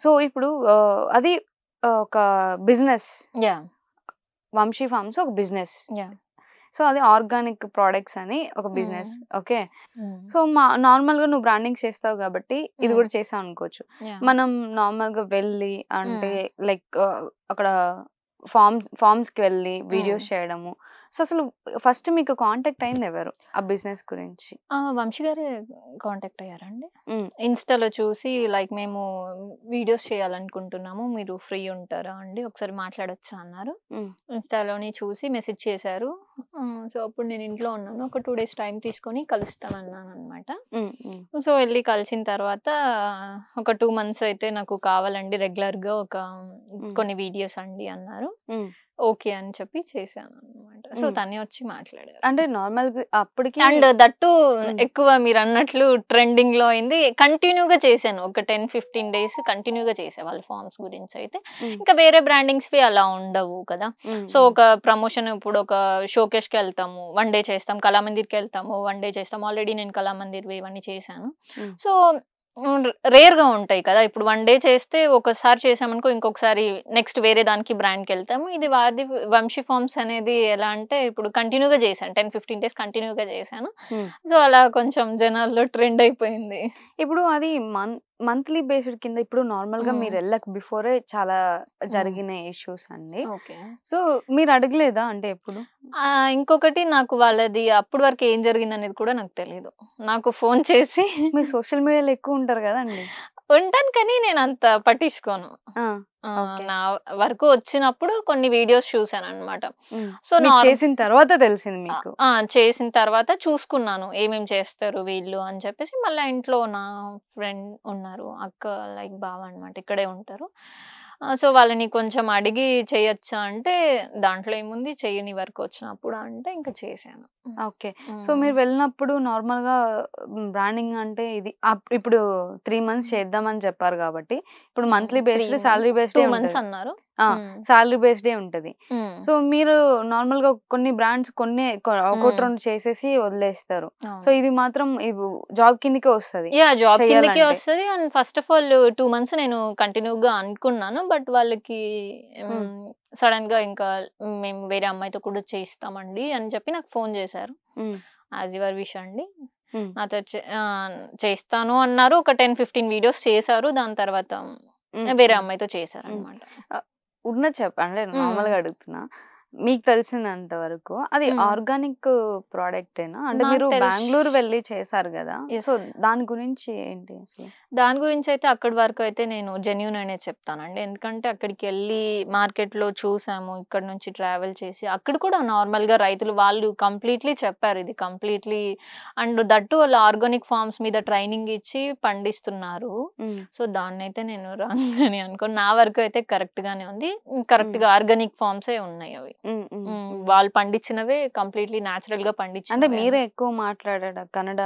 సో ఇప్పుడు అది ఒక బిజినెస్, వంశీ ఫార్మ్స్ ఒక బిజినెస్. సో అది ఆర్గానిక్ ప్రోడక్ట్స్ అని ఒక బిజినెస్. ఓకే. సో నార్మల్ గా నువ్వు బ్రాండింగ్ చేస్తావు కాబట్టి ఇది కూడా చేసావు అనుకోవచ్చు. మనం నార్మల్ గా వెళ్ళి అంటే లైక్ అక్కడ ఫార్మ్స్ కి వెళ్ళి వీడియోస్ చేయడము. సో అసలు ఫస్ట్ మీకు కాంటాక్ట్ అయింది ఎవరు ఆ బిజినెస్ గురించి? వంశీ గారే కాంటాక్ట్ అయ్యారండి. ఇన్స్టాలో చూసి లైక్ మేము వీడియోస్ చేయాలనుకుంటున్నాము, మీరు ఫ్రీ ఉంటారా అండి, ఒకసారి మాట్లాడొచ్చా అన్నారు. ఇన్స్టాలోని చూసి మెసేజ్ చేశారు. సో అప్పుడు నేను ఇంట్లో ఉన్నాను, ఒక 2 days టైం తీసుకొని కలుస్తానన్నాను అనమాట. సో వెళ్ళి కలిసిన తర్వాత ఒక 2 months అయితే నాకు కావాలండి రెగ్యులర్ గా ఒక కొన్ని వీడియోస్ అండి అన్నారు. ఓకే అని చెప్పి చేశాను అనమాట. సో తనే వచ్చి మాట్లాడారు. అంటే నార్మల్ అప్పటికి అండ్ దట్టు ఎక్కువ మీరు అన్నట్లు ట్రెండింగ్ లో అయింది. కంటిన్యూగా చేశాను, ఒక 10-15 days కంటిన్యూగా చేసే వాళ్ళ ఫార్మ్స్ గురించి అయితే. ఇంకా వేరే బ్రాండింగ్స్ అలా ఉండవు కదా. సో ఒక ప్రమోషన్, ఇప్పుడు ఒక షోకేస్ కి వెళ్తాము, 1 day చేస్తాం, కళామందిర్కి వెళ్తాము, 1 day చేస్తాం. ఆల్రెడీ నేను కళామందిర్ ఇవన్నీ చేశాను. సో రేర్‌గా ఉంటాయి కదా! ఇప్పుడు 1 డే చేస్తే ఒకసారి చేసామనుకో ఇంకొకసారి నెక్స్ట్ వేరే దానికి బ్రాండ్‌కెళ్తాము. ఇది వారిది వంశీ ఫార్మ్స్ అనేది ఎలా అంటే ఇప్పుడు కంటిన్యూ‌గా చేశాను. 10, 15 డేస్ కంటిన్యూ‌గా చేశాను. హ్మ్. సో, అలా కొంచెం జనాల్లో ట్రెండ్ అయిపోయింది. ఇప్పుడు అది మంత్లీ బేస్డ్ కింద ఇప్పుడు నార్మల్‌గా హ్మ్. మీరు ఎళ్ళక బిఫోరే చాలా హ్మ్. జరిగిన ఇష్యూస్ అండి. ఓకే. సో, మీరు అడగలేదా అంటే ఎప్పుడు? ఇంకొకటి నాకు వాళ్ళది అప్పటి వరకు ఏం జరిగిందనేది కూడా నాకు తెలీదు. నాకు ఫోను చేసి మీరు సోషల్ మీడియాలో ఎక్కువ ఉంటారు గదండీ! ఉంటాను కానీ నేనంత పట్టించుకోను. ఆ! ఓకే. నా వరకు వచ్చినప్పుడు కొన్ని వీడియోస్ చూసాననమాట. హ్మ్. సో, మీరు చేసిన తర్వాత తెలిసింది ఆ! మీకు. ఆ! చేసిన తర్వాత చూసుకున్నాను. ఏమేం చేస్తారు వీళ్ళు అని చెప్పేసి మళ్ళా ఇంట్లో నా ఫ్రెండ్ ఉన్నారు. అక్క లైక్ బావ అనమాట. ఇక్కడే ఉంటారు. సో, వాళ్ళని కొంచెం అడిగి చేయొచ్చా అంటే దాంట్లో ఏముంది చెయ్యని వర్క్ వచ్చినప్పుడు అంటే ఇంక చేశాను. ఓకే. సో, హ్మ్. మీరు వెళ్ళినప్పుడు నార్మల్‌గా బ్రాండింగ్ అంటే ఇది ఇప్పుడు 3 మంత్స్ చేద్దామని చెప్పారు గాబట్టి, ఇప్పుడు మంత్లీ 3 బేస్డ్, మంత్స్, సాలరీ 2 బేస్డే మంత్స్ ఉంటది. అన్నారు. ఆ! హ్మ్. సాలరీ బేస్డే ఉంటది. హ్మ్. సో, మీరు నార్మల్‌గా కొన్ని బ్రాండ్స్ కొన్నే ఒకటి, హ్మ్. 2 చేసేసి వదిలేస్తారు. సో, అవును. ఇది మాత్రం జాబ్ కిందకే వస్తది జాబ్ కిందకే చెయ్యాలంటే. వస్తది. And first of all 2 months నేను కంటిన్యూ‌గా అనుకున్నాను. బట్ వాళ్ళకి హ్మ్. సడెన్‌గా ఇంకా మేము వేరే అమ్మాయితో కూడా చేయిస్తామండి అని చెప్పి నాకు ఫోను చేశారు. హ్మ్. యాజ్ యువర్ విష్ అండి. హ్మ్. నాతో చేస్తాను అన్నారు. ఒక 10, 15 వీడియోస్ చేశారు. దాని తర్వాత హ్మ్. వేరే హ్మ్. అమ్మాయితో హ్మ్. చేశారనమాట. ఉన్నది అంటే హ్మ్. నార్మల్‌గా అడుగుతున్నా. మీకు తెలిసినంత వరకు అది హ్మ్. ఆర్గానిక్ ప్రొడక్టేనా? అంటే నాకు మీరు తెలిసి బెంగుళూరు వెళ్లి చేశారు గదా! So, yes. దాని గురించి ఏంటి అసలు? దాని గురించయితే అక్కడి వరకయితే నేను జెన్యూన్ అనే చెప్తానండి. ఎందుకంటే అక్కడికెళ్ళి మార్కెట్‌లో చూసాము. ఇక్కడి నుంచి ట్రావెల్ చేసి అక్కడ కూడా నార్మల్‌గా రైతులు వాళ్ళు కంప్లీట్‌లీ చెప్పారు. ఇది కంప్లీట్‌లీ అండ్ దట్ టూ వాళ్ళు ఆర్గానిక్ ఫార్మ్స్ మీద ట్రైనింగ్ ఇచ్చి పండిస్తున్నారు. హ్మ్. సో, దాన్నయితే నేను రాంగ్ అని అనుకోను. నా వరకు అయితే కరెక్ట్‌గానే ఉంది. హ్మ్. కరెక్ట్‌గా ఆర్గానిక్ ఫార్మ్సే ఉన్నాయి అవి. హ్మ్. హ్మ్. హ్మ్. వాళ్ళు పండించినవే కంప్లీట్‌లీ నేచురల్‌గా అంటే పండించినవే మీరే అని. ఎక్కువ కన్నడ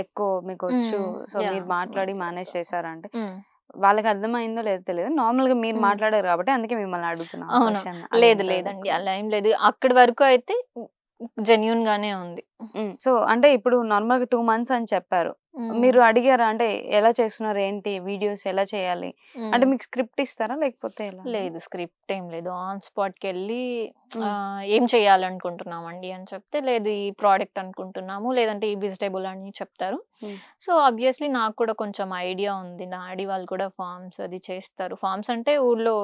ఎక్కువ మీకొచ్చు. సో, మీరు యాహ్! మాట్లాడి మేనేజ్ మాట్లాడతా. చేసారా అంటే? హ్మ్. వాళ్ళకి అర్థమైందో లేదో తెలీదు. నార్మల్‌గా మీరు హ్మ్. మాట్లాడారు గాబట్టి అందుకే మిమ్మల్ని అడుగుతున్నా ఆ అవును. క్వెషన్ లేదు అదెంత లేదండి. వరకు అలా ఏం లేదు. అక్కడి వరకు అయితే జెన్యూన్‌గానే ఉంది. హ్మ్. సో, అంటే ఇప్పుడు నార్మల్‌గా 2 మంత్స్ అని చెప్పారు. హ్మ్. మీరు అడిగారా? అంటే ఎలా చేస్తున్నారు? ఏంటి? వీడియోస్ ఎలా చేయాలి? అంటే హ్మ్. మీకు స్క్రిప్ట్ ఇస్తారా? లేకపోతే ఎలా అండి? లేదు. స్క్రిప్ట్ ఏం లేదు. ఆన్ స్పాట్‌కెళ్ళి హ్మ్. ఏం చేయాలనుకుంటున్నామండి అని చెప్తే, లేదు ఈ ప్రోడక్ట్ అనుకుంటున్నాము. లేదంటే ఈ వెజిటబుల్ అని చెప్తారు. హ్మ్. సో, ఆబ్వియస్‌లీ నాకు కూడా కొంచెం ఐడియా ఉంది. డాడీ వాళ్ళు కూడా ఫార్మ్స్ అది చేస్తారు. ఫార్మ్స్ అంటే ఊర్లో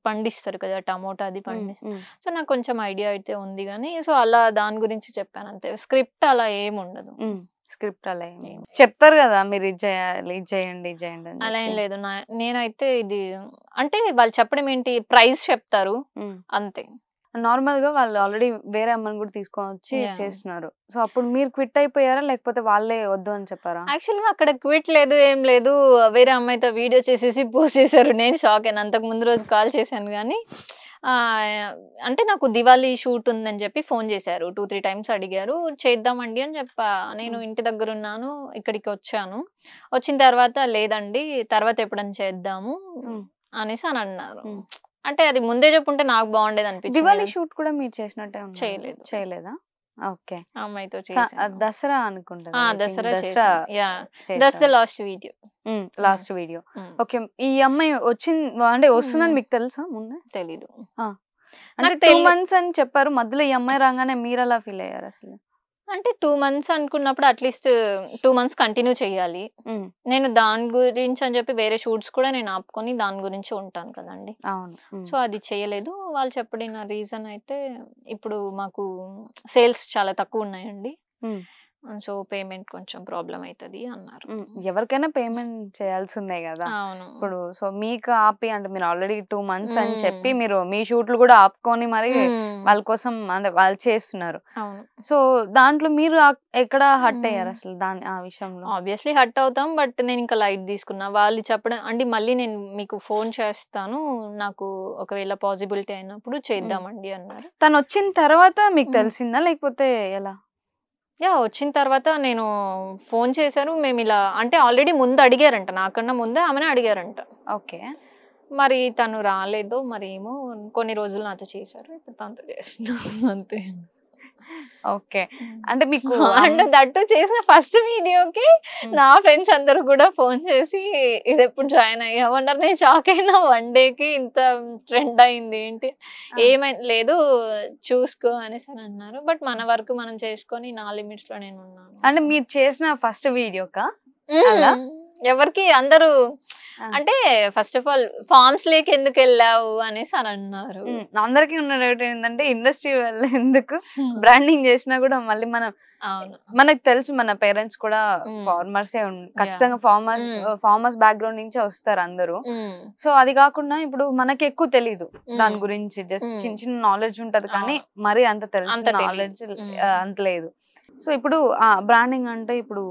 పండిస్తారు కదా! టమోటా అది హ్మ్. పండిస్తారు. హ్మ్. సో, నాకు కొంచెం ఐడియా అయితే ఉంది గానీ, సో, అలా దాని గురించి చెప్పానంతే. స్క్రిప్ట్ అలా ఏముండదు. హ్మ్. స్క్రిప్ట్ అలా ఏమి ఏం చెప్తారు గదా! మీరు ఇది చేయాలి, ఇది చేయండి, ఇది చేయండి అని అలా ఏం జెప్పి. లేదు. నేనైతే ఇది అంటే వాళ్ళు చెప్పడం ఏంటి ప్రైస్ చెప్తారు. హ్మ్. అంతే. నార్మల్‌గా వాళ్ళు ఆల్రెడీ వేరే అమ్మని గూడా తీసుకొనొచ్చి యాహ్! చేస్తున్నారు. సో, అప్పుడు మీరు క్విట్ అయిపోయారా? లేకపోతే వాళ్ళే వద్దు అని చెప్పారా? యాక్చువల్‌గా అక్కడ క్విట్ లేదు, ఏం లేదు. వేరే అమ్మాయితో వీడియో చేసేసి పోస్ట్ చేశారు. నేను షాక్ అయినా. అంతకు ముందు రోజు కాల్ చేశాను గానీ అంటే నాకు దివాళీ షూట్ ఉందని చెప్పి ఫోన్ చేశారు. 2, 3 టైమ్స్ అడిగారు. చేద్దామండి అని చెప్పా. నేను హ్మ్. ఇంటి దగ్గరున్నాను. ఇక్కడికొచ్చాను. వచ్చిన తర్వాత లేదండి తర్వాత ఎప్పుడైనా చేద్దాము హ్మ్. అనేసి అనన్నారు. హ్మ్. అంటే అది ముందే చెప్పుంటే నాకు బావుండేదనిపించింది దివాళీ కదా! షూట్ కూడా మీరు చేసినట్టే ఉంది గదా! చేయలేదు. చేయలేదా? ఓకే. ఆ అమ్మాయితో చేశాను. దసరా అనుకుంటది. ఐ థింక్ దసరా దసరా చేశాను. యాహ్! దట్స్ ద చేశారు. Last video. హ్మ్. హ్మ్. Last video. హ్మ్. ఓకే. ఈ అమ్మాయి అంటే హ్మ్. వస్తుందని మీకు తెలుసా ముందే? తెలీదు. ఆ! అంటే నాకు 2 మంత్స్ అని చెప్పారు. మధ్యలో ఈ అమ్మాయి రాంగానే మీరెలా ఫీల్ అయ్యారసలు? అంటే 2 మంత్స్ అనుకున్నప్పుడు అట్‌లీస్ట్ 2 మంత్స్ కంటిన్యూ చేయాలి. హ్మ్. నేను దాని గురించి అని చెప్పి వేరే షూట్స్ కూడా నేను ఆపుకొని దాని గురించి ఉంటాను కదండీ. అవును. హ్మ్. సో, అది చేయలేదు. వాళ్ళు చెప్పడిన రీజన్ అయితే ఇప్పుడు మాకు సేల్స్ చాలా తక్కువున్నాయండి. హ్మ్. సో, పేమెంట్ కొంచెం ప్రాబ్లమ్ అయితది అన్నారు. హ్మ్. ఎవరికైనా పేమెంట్ చేయాల్సిందే గదా! అవును. ఇప్పుడు సో, మీకు ఆపి అంటే మీరు ఆల్రెడీ 2 మంత్స్ అని హ్మ్. చెప్పి మీరు మీ షూట్‌లు గూడా ఆపుకొని మరి హ్మ్. వాళ్ళ కోసం అంటే వాళ్ళు చేస్తున్నారు. అవును. సో, దాంట్లో మీరు ఎక్కడ హర్ట్ హ్మ్. అయ్యారసలు ఆ విషయంలో? ఆబ్వియస్‌లీ హర్ట్ అవుతాం. బట్ నేనింక లైట్ తీసుకున్నా. వాళ్ళు చెప్పడం అంటే మళ్ళీ నేను మీకు ఫోను చేస్తాను. నాకు ఒకవేళ పాజిబిలిటీ అయినప్పుడు హ్మ్. చేద్దామండి అన్నారు. తనొచ్చిన తర్వాత మీకు హ్మ్. తెలిసిందా? లేకపోతే ఎలా? వచ్చిన తర్వాత నేను ఫోను చేశారు. మేమిలా అంటే ఆల్రెడీ ముందు అడిగారంట. నాకన్నా ముందే ఆమెనే అడిగారంట. ఓకే. మరి తను రాలేదో మరేమో కొన్ని రోజులు నాతో చేశారు. ఇప్పుడు తనతో చేస్తున్నాను అంతే. ఓకే. అంటే మీకు అండ్ దట్టు చేసిన ఫస్ట్ వీడియోకి నా ఫ్రెండ్స్ అందరూ కూడా ఫోన్ చేసి ఇది ఎప్పుడు జాయిన్ అయ్యావు అన్నారు. నేను షాక్ అయినా, 1 డేకి ఇంత ట్రెండ్ అయింది ఏంటి, ఏమైంది లేదు చూసుకో అనేసి అని అన్నారు. బట్ మన వరకు మనం చేసుకొని నా లిమిట్స్ లో నేను ఉన్నాను. అంటే మీరు చేసిన ఫస్ట్ వీడియోకా అలా? ఎవరికి అందరూ అంటే ఫస్ట్ ఆఫ్ ఆల్ ఫార్మ్స్ లేక ఎందుకు వెళ్ళావు అనేసి అని అన్నారు. అందరికి ఉన్న డౌట్ ఏంటంటే ఇండస్ట్రీ వల్ల ఎందుకు బ్రాండింగ్ చేసినా కూడా మళ్ళీ మనం అవును, మనకు తెలుసు మన పేరెంట్స్ కూడా ఫార్మర్సే ఖచ్చితంగా ఫార్మర్స్ బ్యాక్గ్రౌండ్ నుంచే వస్తారు అందరూ. సో అది కాకుండా ఇప్పుడు మనకి ఎక్కువ తెలీదు దాని గురించి, జస్ట్ చిన్న చిన్న నాలెడ్జ్ ఉంటది కానీ మరి అంత తెలుసు నాలెడ్జ్ అంత లేదు. సో ఇప్పుడు బ్రాండింగ్ అంటే ఇప్పుడు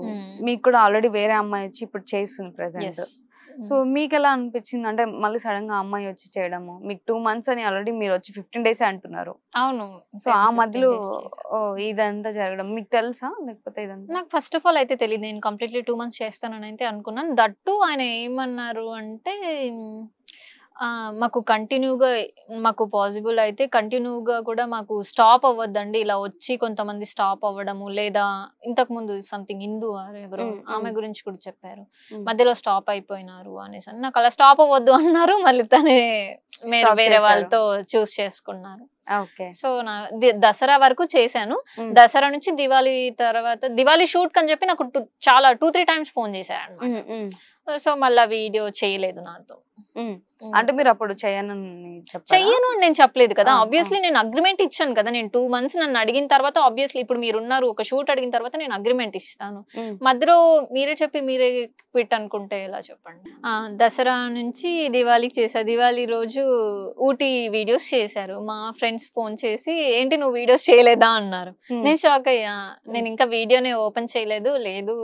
మీకు కూడా ఆల్రెడీ వేరే అమ్మాయి వచ్చి ఇప్పుడు చేస్తుంది ప్రెసెంట్. సో మీకు ఎలా అనిపించింది అంటే మళ్ళీ సడన్ గా అమ్మాయి వచ్చి చేయడము? మీకు 2 months అని ఆల్రెడీ మీరు వచ్చి 15 days అంటున్నారు. అవును. సో ఆ మధ్యలో ఇదంతా జరగడం మీకు తెలుసా లేకపోతే ఇదంతా? నాకు ఫస్ట్ ఆఫ్ ఆల్ అయితే తెలియదు. నేను కంప్లీట్లీ 2 months చేస్తానని అయితే అనుకున్నాను. దట్టు ఆయన ఏమన్నారు అంటే మాకు కంటిన్యూగా మాకు పాసిబుల్ అయితే కంటిన్యూగా కూడా మాకు స్టాప్ అవ్వద్దండి, ఇలా వచ్చి కొంతమంది స్టాప్ అవ్వడము, లేదా ఇంతకు ముందు సంథింగ్ హిందూ ఎవరు ఆమె గురించి కూడా చెప్పారు, మధ్యలో స్టాప్ అయిపోయినారు అనేసి. నాకు అలా స్టాప్ అవ్వద్దు అన్నారు. మళ్ళీ తనే వేరే వాళ్ళతో చూస్ చేసుకున్నారు. సో నా దసరా వరకు చేశాను. దసరా నుంచి దివాళీ తర్వాత దివాళీ షూట్ కని చెప్పి నాకు చాలా 2-3 times ఫోన్ చేశారు అన్నమాట. సో మళ్ళా వీడియో చేయలేదు నాతో. అంటే మీరు అప్పుడు చెయ్యను అని నేను చెప్పలేదు కదా. ఆబ్వియస్లీ నేను అగ్రిమెంట్ ఇచ్చాను కదా. నేను 2 months నన్ను అడిగిన తర్వాత ఆబ్వియస్లీ ఇప్పుడు మీరున్నారు, ఒక షూట్ అడిగిన తర్వాత నేను అగ్రిమెంట్ ఇస్తాను. మధ్యలో మీరే చెప్పి మీరే క్విట్ అనుకుంటే ఎలా చెప్పండి. దసరా నుంచి దివాళీకి చేశా. దివాళీ రోజు ఊటీ వీడియోస్ చేశారు. మా ఫ్రెండ్స్ ఫోన్ చేసి ఏంటి నువ్వు వీడియోస్ చేయలేదా అన్నారు. నేను షాక్ అయ్యా. నేను ఇంకా వీడియోనే ఓపెన్ చేయలేదు. లేదు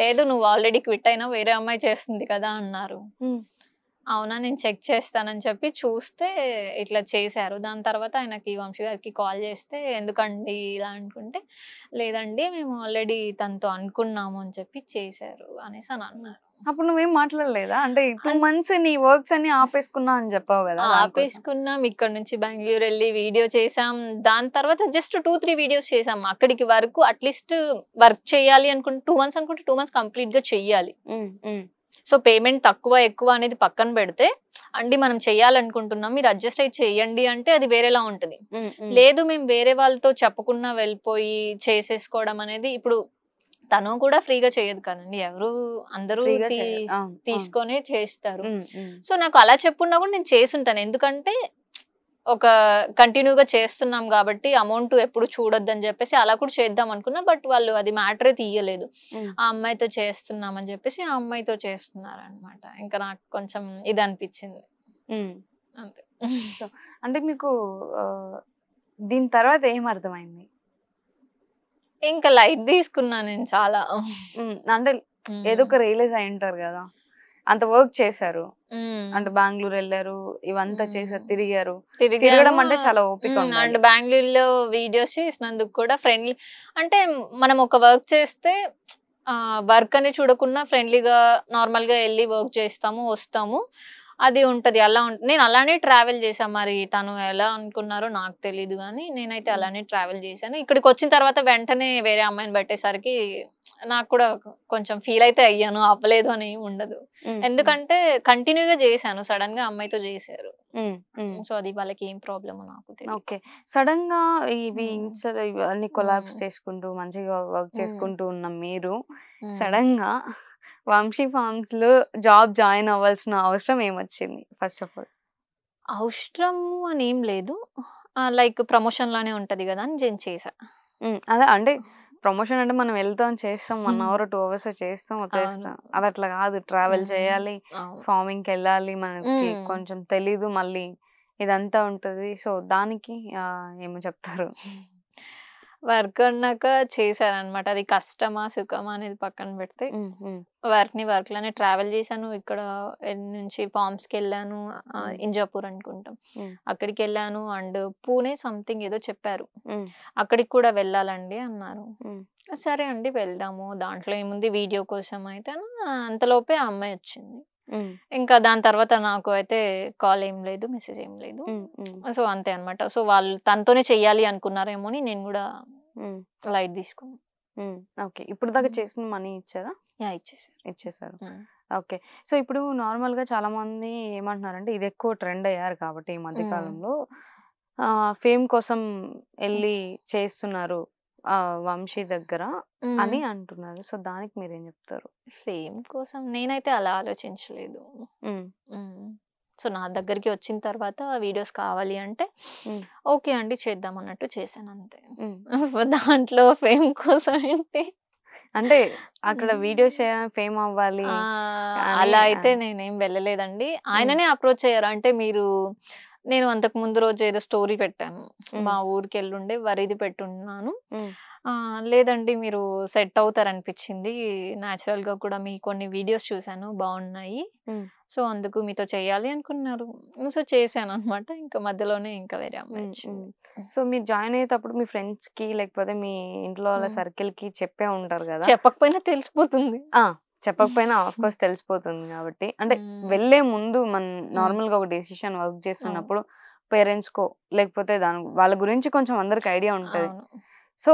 లేదు నువ్వు ఆల్రెడీ క్విట్ అయినా వేరే అమ్మాయి చేస్తుంది కదా అన్నారు. అవునా నేను చెక్ చేస్తానని చెప్పి చూస్తే ఇట్లా చేశారు. దాని తర్వాత ఆయనకి వంశీ గారికి కాల్ చేస్తే ఎందుకండి ఇలా అనుకుంటే, లేదండి మేము ఆల్రెడీ తనతో అనుకున్నాము అని చెప్పి చేశారు అనేసి అని అన్నారు. అప్పుడు నువ్వేం మాట్లాడలేదా? అంటే 2 months నీ వర్క్స్ అన్ని ఆపేసుకున్నా అని చెప్పావు కదా. ఆపేసుకున్నాం. ఇక్కడ నుంచి బెంగళూరు వెళ్ళి వీడియో చేసాం. దాని తర్వాత జస్ట్ 2-3 వీడియోస్ చేసాం. అక్కడికి వరకు అట్లీస్ట్ వర్క్ చేయాలి అనుకుంటే 2 months అనుకుంటే 2 months కంప్లీట్ గా చెయ్యాలి. సో పేమెంట్ తక్కువ ఎక్కువ అనేది పక్కన పెడితే అండి మనం చెయ్యాలనుకుంటున్నాం, మీరు అడ్జస్ట్ అయ్యి చెయ్యండి అంటే అది వేరేలా ఉంటది. లేదు మేము వేరే వాళ్ళతో చెప్పకుండా వెళ్ళిపోయి చేసేసుకోవడం అనేది, ఇప్పుడు తను కూడా ఫ్రీగా చేయదు కదండి, ఎవరు అందరూ తీసుకొని చేస్తారు. సో నాకు అలా చెప్పున్నా కూడా నేను చేసుంటాను. ఎందుకంటే ఒక కంటిన్యూగా చేస్తున్నాం కాబట్టి అమౌంట్ ఎప్పుడు చూడొద్దని చెప్పేసి అలా కూడా చేద్దాం అనుకున్నా. బట్ వాళ్ళు అది మ్యాటరే తీయలేదు. ఆ అమ్మాయితో చేస్తున్నామని చెప్పేసి ఆ అమ్మాయితో చేస్తున్నారు అనమాట. ఇంకా నాకు కొంచెం ఇది అనిపించింది అంతే. అంటే మీకు దీని తర్వాత ఏం అర్థమైంది? ఇంకా లైట్ తీసుకున్నా నేను చాలా. అంటే ఏదో ఒక రియలైజ్ అయి ఉంటారు కదా, అంత వర్క్ చేశారు అంటే బెంగళూరు వెళ్ళారు, ఇవంతా చేశారు, తిరగడం అంటే చాలా ఓపిక. అండ్ బెంగళూరులో వీడియోస్ చేసినందుకు కూడా ఫ్రెండ్లీ, అంటే మనం ఒక వర్క్ చేస్తే వర్క్ అని చూడకుండా ఫ్రెండ్లీగా నార్మల్ గా వెళ్ళి వర్క్ చేస్తాము వస్తాము అది ఉంటది. అలా నేను అలానే ట్రావెల్ చేశాను. మరి తను ఎలా అనుకున్నారో నాకు తెలీదు కానీ నేనైతే అలానే ట్రావెల్ చేశాను. ఇక్కడికి వచ్చిన తర్వాత వెంటనే వేరే అమ్మాయిని పెట్టేసరికి నాకు కూడా కొంచెం ఫీల్ అయితే అయ్యాను. అవ్వలేదు అని ఉండదు, ఎందుకంటే కంటిన్యూగా చేశాను. సడన్ గా అమ్మాయితో చేశారు. సో అది వాళ్ళకి ఏం ప్రాబ్లమ్ నాకు తెలియదు. ఓకే, సడన్ గా ఇవి అన్ని కొలాబ్స్ చేసుకుంటూ మంచిగా వర్క్ చేసుకుంటూ ఉన్న మీరు సడన్ గా వంశీ ఫార్మ్స్ లో జాబ్ జాయిన్ అవ్వాల్సిన అవసరం ఏమొచ్చింది? ఫస్ట్ ఆఫ్ ఆల్ అవసరము అని ఏం లేదు, లైక్ ప్రమోషన్ లానే ఉంటది కదా అని నేను చేసా. అదే అంటే ప్రమోషన్ అంటే మనం వెళ్తాం చేస్తాం 1 hour 2 hours చేస్తాం వచ్చేస్తాం, అది అట్లా కాదు. ట్రావెల్ చేయాలి, ఫార్మింగ్ కి వెళ్ళాలి, మనకి కొంచెం తెలీదు, మళ్ళీ ఇదంతా ఉంటది. సో దానికి ఏమో చెప్తారు? వర్క్ అన్నాక చేశారనమాట. అది కష్టమా సుఖమా అనేది పక్కన పెడితే వర్క్ లోనే ట్రావెల్ చేశాను. ఇక్కడ నుంచి ఫార్మ్స్ కి వెళ్ళాను, ఇంజాపూర్ అనుకుంటాం, అక్కడికి వెళ్ళాను. అండ్ పూణే సంథింగ్ ఏదో చెప్పారు, అక్కడికి కూడా వెళ్ళాలండి అన్నారు. సరే అండి వెళ్దాము, దాంట్లో ఏముంది వీడియో కోసం అయితే. అంతలోపే ఆ అమ్మాయి వచ్చింది. ఇంకా దాని తర్వాత నాకు అయితే కాల్ ఏం లేదు, మెసేజ్ ఏం లేదు. సో అంతే అనమాట. సో వాళ్ళు తనతోనే చెయ్యాలి అనుకున్నారేమో అని నేను కూడా లైట్ తీసుకున్నాం. ఓకే. ఇప్పుడు దాకా చేసిన మనీ ఇచ్చారా? ఇచ్చేసారు. ఓకే. సో ఇప్పుడు నార్మల్‌గా చాలామంది ఏమంటున్నారంటే ఇది ఎక్కువ ట్రెండ్ అయ్యారు కాబట్టి ఈ మధ్య కాలంలో ఫేమ్ కోసం ఎళ్లి చేస్తున్నారు వంశీ దగ్గర అని అంటున్నారు. సో దానికి మీరేం చెప్తారు? ఫేమ్ కోసం నేనైతే అలా ఆలోచించలేదు. సో నా దగ్గరికి వచ్చిన తర్వాత వీడియోస్ కావాలి అంటే ఓకే అండి చేద్దాం అన్నట్టు చేశాను అంతే. దాంట్లో ఫేమ్ కోసం ఏంటి అంటే అక్కడ వీడియో ఫేమ్ అవ్వాలి అలా అయితే నేనేం వెళ్ళలేదండి. ఆయననే అప్రోచ్ అయ్యారు. అంటే నేను అంతకు ముందు రోజు ఏదో స్టోరీ పెట్టాను. మా ఊరికి వెళ్ళుండే వరిది పెట్టున్నాను. లేదండి మీరు సెట్ అవుతారనిపించింది. న్యాచురల్ గా కూడా మీ కొన్ని వీడియోస్ చూసాను బాగున్నాయి. సో అందుకు మీతో చేయాలి అనుకున్నారు. సో చేశాను అనమాట. ఇంకా మధ్యలోనే ఇంకా వేరే అమ్మాయి వచ్చింది. సో మీరు జాయిన్ అయ్యేటప్పుడు మీ ఫ్రెండ్స్ కి లేకపోతే మీ ఇంట్లో వాళ్ళ సర్కిల్ కి చెప్పే ఉంటారు కదా? చెప్పకపోయినా తెలిసిపోతుంది. చెప్పకపోయినా ఆఫ్ కోర్స్ తెలిసిపోతుంది కాబట్టి అంటే వెళ్ళే ముందు మనం నార్మల్ గా ఒక డెసిషన్ వర్క్ చేస్తున్నప్పుడు పేరెంట్స్ కో లేకపోతే వాళ్ళ గురించి కొంచెం అందరికి ఐడియా ఉంటది. సో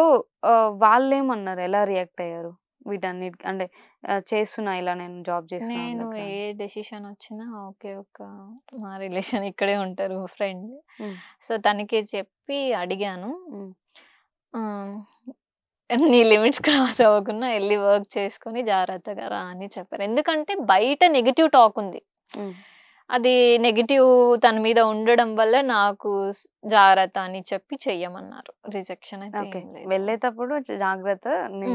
వాళ్ళేమన్నారు? ఎలా రియాక్ట్ అయ్యారు వీటన్నిటికి? అంటే చేస్తున్నా ఇలా నేను జాబ్ చేస్తున్నా. నేను ఏ డెసిషన్ వచ్చినా ఓకే మా రిలేషన్ ఇక్కడే ఉంటారు ఫ్రెండ్. సో తనకే చెప్పి అడిగాను. నీ లిమిట్స్ క్రాస్ అవ్వకుండా వెళ్ళి వర్క్ చేసుకొని జాగ్రత్తగా రా అని చెప్పారు. ఎందుకంటే బయట నెగిటివ్ టాక్ ఉంది. అది నెగిటివ్ తన మీద ఉండడం వల్ల నాకు జాగ్రత్త అని చెప్పి చెయ్యమన్నారు. రిజెక్షన్ అయితే వెళ్ళేటప్పుడు జాగ్రత్త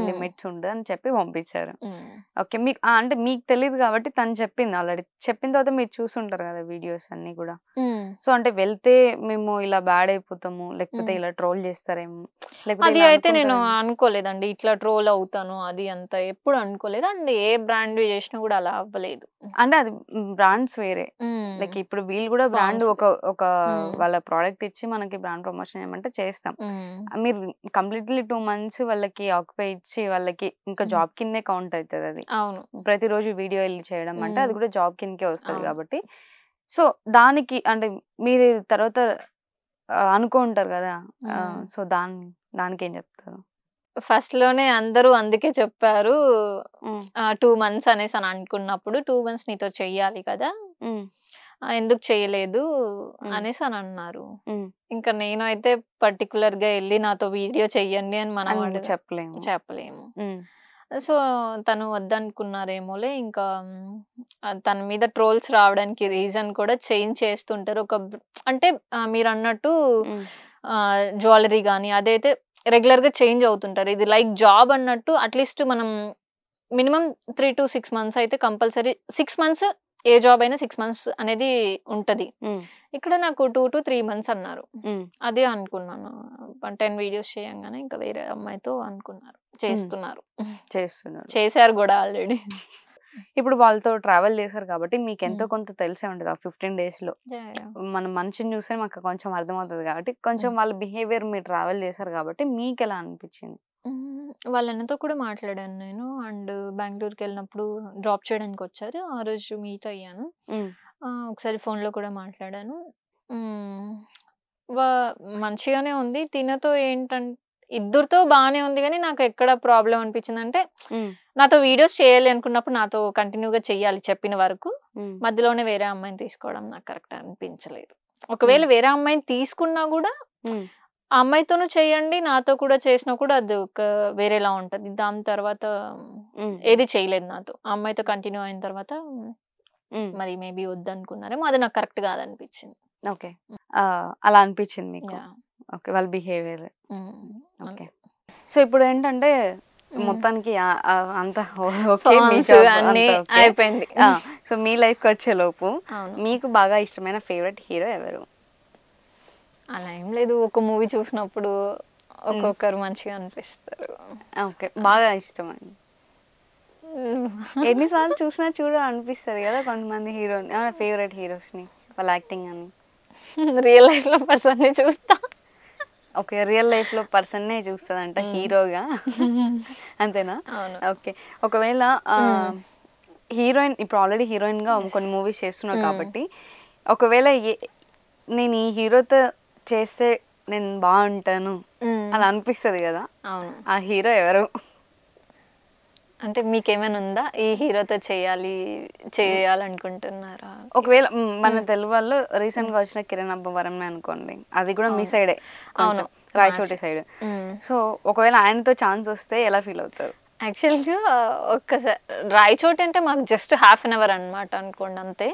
లిమిట్స్ ఉండు అని చెప్పి పంపించారు. ఓకే. మీకు అంటే మీకు తెలియదు కాబట్టి తను చెప్పింది ఆల్రెడీ. చెప్పిన తర్వాత మీరు చూసుంటారు కదా వీడియోస్ అన్ని కూడా. సో అంటే వెళ్తే మేము ఇలా బ్యాడ్ అయిపోతాము లేకపోతే ఇలా ట్రోల్ చేస్తారేమో అది అయితే నేను అనుకోలేదండి. ఇట్లా ట్రోల్ అవుతాను అది అంత ఎప్పుడు అనుకోలేదు. అండ్ ఏ బ్రాండ్ చేసినా కూడా అలా అవ్వలేదు. అంటే అది బ్రాండ్స్ వేరే. లైక్ ఇప్పుడు వీళ్ళు కూడా బ్రాండ్ ఒక వాళ్ళ ప్రోడక్ట్ ఇచ్చి మనకి బ్రాండ్ ప్రమోషన్ ఏమంటే చేస్తాం. మీరు కంప్లీట్లీ 2 months వాళ్ళకి ఆక్యుపై ఇచ్చి వాళ్ళకి ఇంకా జాబ్ కిందే కౌంట్ అవుతుంది అది. ప్రతిరోజు వీడియో వెళ్ళి చేయడం అంటే అది కూడా జాబ్ కిందకే వస్తుంది కాబట్టి. సో దానికి అంటే మీరు తర్వాత అనుకుంటారు కదా. సో దానికి ఏం చెప్తారు? ఫస్ట్ లోనే అందరూ అందుకే చెప్పారు 2 months అనేసి అని అనుకున్నప్పుడు 2 months నీతో చెయ్యాలి కదా ఎందుకు చేయలేదు అనేసి అని అన్నారు. ఇంకా నేను అయితే పర్టికులర్ గా వెళ్ళి నాతో వీడియో చెయ్యండి అని మనం చెప్పలేము. సో తను వద్దనుకున్నారేమోలే. ఇంకా తన మీద ట్రోల్స్ రావడానికి రీజన్ కూడా చేంజ్ చేస్తుంటారు. అంటే మీరు అన్నట్టు జ్యువెలరీ కానీ అదైతే రెగ్యులర్ గా చేంజ్ అవుతుంటారు. ఇది లైక్ జాబ్ అన్నట్టు అట్లీస్ట్ మనం మినిమం 3 to 6 months అయితే కంపల్సరీ 6 months ఏ జాబ్ అయినా 6 months అనేది ఉంటది. ఇక్కడ నాకు 2 to 3 months అన్నారు. అదే అనుకున్నాను. 10 వీడియోస్ చేయంగానే ఇంకా వేరే అమ్మాయితో అనుకున్నారు చేశారు కూడా ఆల్రెడీ. ఇప్పుడు వాళ్ళతో ట్రావెల్ చేశారు కాబట్టి మీకు ఎంతో కొంత తెలిసే ఉంటుంది ఆ 15 days లో. మనం మనిషిని చూస్తే మాకు కొంచెం అర్థమవుతుంది కాబట్టి కొంచెం వాళ్ళ బిహేవియర్ మీరు ట్రావెల్ చేశారు కాబట్టి మీకు ఎలా అనిపించింది? వాళ్ళతో కూడా మాట్లాడాను నేను. అండ్ బెంగళూరుకి వెళ్ళినప్పుడు డ్రాప్ చేయడానికి వచ్చారు. ఆ రోజు మీట్ అయ్యాను. ఒకసారి ఫోన్ లో కూడా మాట్లాడాను. మంచిగానే ఉంది. తినతో ఏంటంటే ఇద్దరితో బాగానే ఉంది కానీ నాకు ఎక్కడ ప్రాబ్లం అనిపించింది అంటే నాతో వీడియోస్ చేయాలి అనుకున్నప్పుడు నాతో కంటిన్యూగా చెయ్యాలి చెప్పిన వరకు. మధ్యలోనే వేరే అమ్మాయిని తీసుకోవడం నాకు కరెక్ట్ అనిపించలేదు. ఒకవేళ వేరే అమ్మాయిని తీసుకున్నా కూడా ఆ అమ్మాయితోనూ చేయండి నాతో కూడా చేసినా కూడా అది ఒక వేరేలా ఉంటది. దాని తర్వాత ఏది చేయలేదు నాతో. ఆ అమ్మాయితో కంటిన్యూ అయిన తర్వాత మరి మేబీ వద్దనుకున్నారేమో. అది నాకు కరెక్ట్ కాదనిపించింది. ఓకే. అలా అనిపించింది మీకు. ఓకే. వాళ్ళ బిహేవియర్. ఓకే. సో ఇప్పుడు ఏంటంటే మొత్తానికి అంతా ఓకే అయిపోయింది. సో మీ లైఫ్ కి వచ్చే లోపు మీకు బాగా ఇష్టమైన ఫేవరెట్ హీరో ఎవరు? అలా ఏం లేదు. ఒక మూవీ చూసినప్పుడు ఒక్కొక్కరు మంచిగా అనిపిస్తారు. ఓకే. బాగా ఇష్టమైంది ఎన్నిసార్లు చూసినా అనిపిస్తుంది కదా కొంతమంది హీరోని ఫేవరెట్ హీరోస్ ని వాళ్ళ యాక్టింగ్ అని. రియల్ లైఫ్ లో పర్సన్ ని చూస్తా. ఓకే. రియల్ లైఫ్ లో పర్సన్ నే చూస్తుందంట హీరోగా అంతేనా? ఓకే. ఒకవేళ హీరోయిన్ ఇప్పుడు ఆల్రెడీ హీరోయిన్ గా కొన్ని మూవీస్ చేస్తున్నావు కాబట్టి ఒకవేళ నేను ఈ హీరోతో చేస్తే నేను బాగుంటాను అని అనిపిస్తుంది కదా, అవును. ఆ హీరో ఎవరు? అంటే మీకేమైనా ఉందా ఈ హీరోతో చేయాలనుకుంటున్నారా? ఒకవేళ మన తెలుగు వాళ్ళు రీసెంట్ గా వచ్చిన కిరణ్ అబ్బవరం అనుకోండి, అది కూడా మీ సైడే, అవును, రాయచోటి సైడ్. సో ఒకవేళ ఆయనతో ఛాన్స్ వస్తే ఎలా ఫీల్ అవుతారు? యాక్చువల్గా ఒక్కసారి రాయచోటి అంటే మాకు జస్ట్ ½ అవర్ అనమాట అనుకోండి అంతే.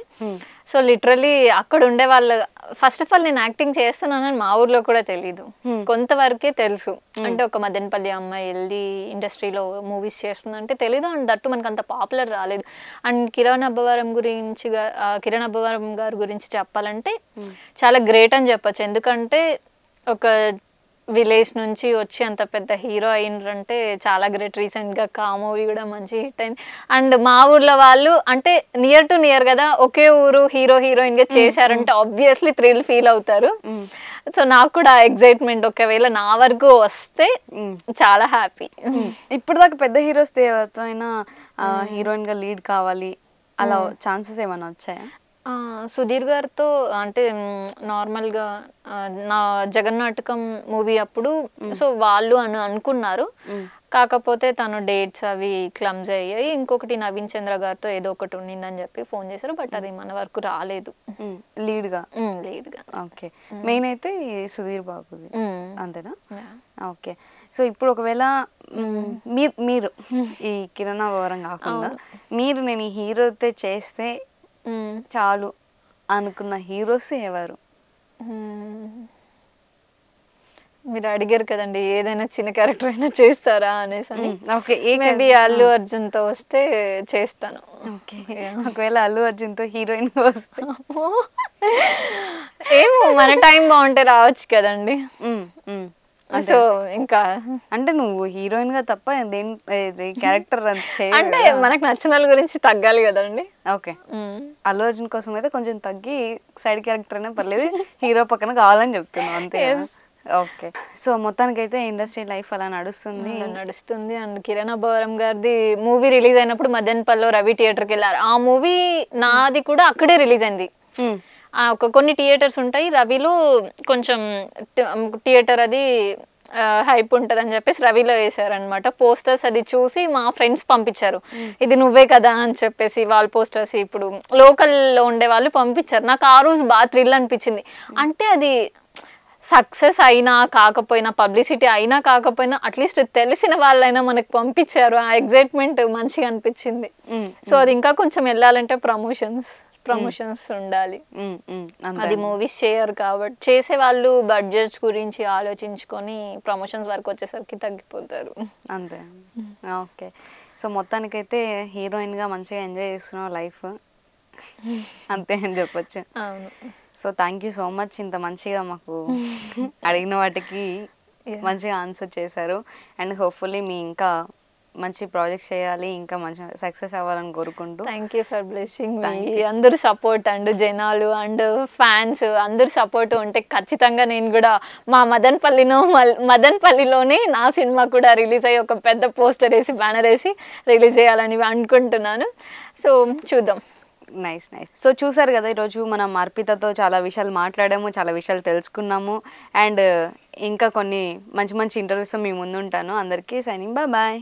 సో లిటరలీ అక్కడ ఉండే వాళ్ళు, ఫస్ట్ ఆఫ్ ఆల్ నేను యాక్టింగ్ చేస్తున్నానని మా ఊర్లో కూడా తెలీదు, కొంతవరకే తెలుసు. అంటే ఒక మదనపల్లి అమ్మాయి వెళ్ళి ఇండస్ట్రీలో మూవీస్ చేస్తుందంటే తెలీదు, అండ్ దట్టు మనకు అంత పాపులర్ రాలేదు. అండ్ కిరణ్ అబ్బవరం గారి గురించి చెప్పాలంటే చాలా గ్రేట్ అని చెప్పొచ్చు. ఎందుకంటే ఒక విలేజ్ నుంచి వచ్చి అంత పెద్ద హీరో అయినరంటే చాలా గ్రేట్. రీసెంట్గా కా మూవీ కూడా మంచి హిట్ అయింది. అండ్ మా ఊర్లో వాళ్ళు అంటే నియర్ టు నియర్ కదా, ఒకే ఊరు హీరో హీరోయిన్గా చేశారంటే ఆబ్వియస్లీ థ్రిల్ ఫీల్ అవుతారు. సో నాకు కూడా ఎగ్జైట్మెంట్, ఒకవేళ నా వరకు వస్తే చాలా హ్యాపీ. ఇప్పుడు దాకా పెద్ద హీరోస్ దేవతో అయినా హీరోయిన్ గా లీడ్ కావాలి అలా ఛాన్సెస్ ఏమైనా వచ్చాయా? సుధీర్ గారితో అంటే నార్మల్గా నా జగన్నాటకం మూవీ అప్పుడు సో వాళ్ళు అనుకున్నారు, కాకపోతే తను డేట్స్ అవి క్లమ్జ్ అయ్యాయి. ఇంకొకటి నవీన్ చంద్ర గారితో ఏదో ఒకటి ఉండిందని చెప్పి ఫోన్ చేశారు, బట్ అది మన వరకు రాలేదు లీడ్ గా. ఓకే, మెయిన్ అయితే సుధీర్ బాబుది అంతేనా? ఓకే. సో ఇప్పుడు ఒకవేళ మీరు ఈ కిరణ్ అబ్బవరం కాకుండా మీరు నేను ఈ హీరోతో చేస్తే చాలు అనుకున్న హీరోస్ ఎవరు? మీరు అడిగారు కదండి ఏదైనా చిన్న క్యారెక్టర్ అయినా చేస్తారా అనేసి అని. మేబీ అల్లు అర్జున్ తో వస్తే చేస్తాను. ఒకవేళ అల్లు అర్జున్ తో హీరోయిన్ వస్తే ఏమో మన టైం బాగుంటే రావచ్చు కదండి. సో ఇంకా అంటే నువ్వు హీరోయిన్ గా తప్ప క్యారెక్టర్ అంటే మనకు నచ్చిన వాళ్ళ గురించి తగ్గాలి కదండి. ఓకే, అల్లు అర్జున్ కోసం అయితే కొంచెం తగ్గి సైడ్ క్యారెక్టర్ అయినా పర్లేదు, హీరో పక్కన కావాలని చెప్తున్నావు అంతే. ఓకే, సో మొత్తానికి అయితే ఇండస్ట్రీ లైఫ్ అలా నడుస్తుంది. అండ్ కిరణ్ అబ్బవరం గారిది మూవీ రిలీజ్ అయినప్పుడు మదనపల్లిలో రవి థియేటర్కి వెళ్ళారు. ఆ మూవీ నాది కూడా అక్కడే రిలీజ్ అయింది. కొన్ని థియేటర్స్ ఉంటాయి, రవిలో కొంచెం థియేటర్ అది హైప్ ఉంటుంది అని చెప్పేసి రవిలో వేసారనమాట. పోస్టర్స్ అది చూసి మా ఫ్రెండ్స్ పంపించారు, ఇది నువ్వే కదా అని చెప్పేసి. వాళ్ళ పోస్టర్స్ ఇప్పుడు లోకల్లో ఉండే వాళ్ళు పంపించారు. నాకు ఆ రోజు బాగా థ్రిల్ అనిపించింది. అంటే అది సక్సెస్ అయినా కాకపోయినా, పబ్లిసిటీ అయినా కాకపోయినా, అట్లీస్ట్ తెలిసిన వాళ్ళైనా మనకు పంపించారు. ఆ ఎగ్జైట్మెంట్ మంచిగా అనిపించింది. సో అది ఇంకా కొంచెం వెళ్ళాలంటే ప్రమోషన్స్ ఉండాలి. అది మూవీస్ చేయరు కాబట్టి, చేసే వాళ్ళు బడ్జెట్స్ గురించి ఆలోచించుకొని ప్రమోషన్స్ వరకు వచ్చేసరికి తగ్గిపోతారు అంతే. ఓకే, సో మొత్తానికైతే హీరోయిన్ గా మంచిగా ఎంజాయ్ చేస్తున్నావు లైఫ్ అంతే అని చెప్పొచ్చు. అవును. So thank you so much, ఇంత మంచిగా మాకు అడిగిన వాటికి మంచిగా ఆన్సర్ చేశారు. అండ్ హోప్ఫుల్లీ మీ ఇంకా మంచి ప్రాజెక్ట్ చేయాలి, ఇంకా మంచి సక్సెస్ అవ్వాలని కోరుకుంటూ. థ్యాంక్ యూ ఫర్ బ్లెస్సింగ్ మీ. అందరూ సపోర్ట్ అండ్ జనాలు అండ్ ఫ్యాన్స్ అందరూ సపోర్ట్ ఉంటే ఖచ్చితంగా నేను కూడా మా మదనపల్లిలోనే నా సినిమా కూడా రిలీజ్ అయ్యి ఒక పెద్ద పోస్టర్ వేసి బ్యానర్ వేసి రిలీజ్ చేయాలని అనుకుంటున్నాను. సో చూద్దాం. నైస్. సో చూసారు కదా, ఈరోజు మనం అర్పితతో చాలా విషయాలు మాట్లాడాము, చాలా విషయాలు తెలుసుకున్నాము. అండ్ ఇంకా కొన్ని మంచి ఇంటర్వ్యూస్ మీ ముందు ఉంటాను. అందరికీ సైనింగ్, బాయ్.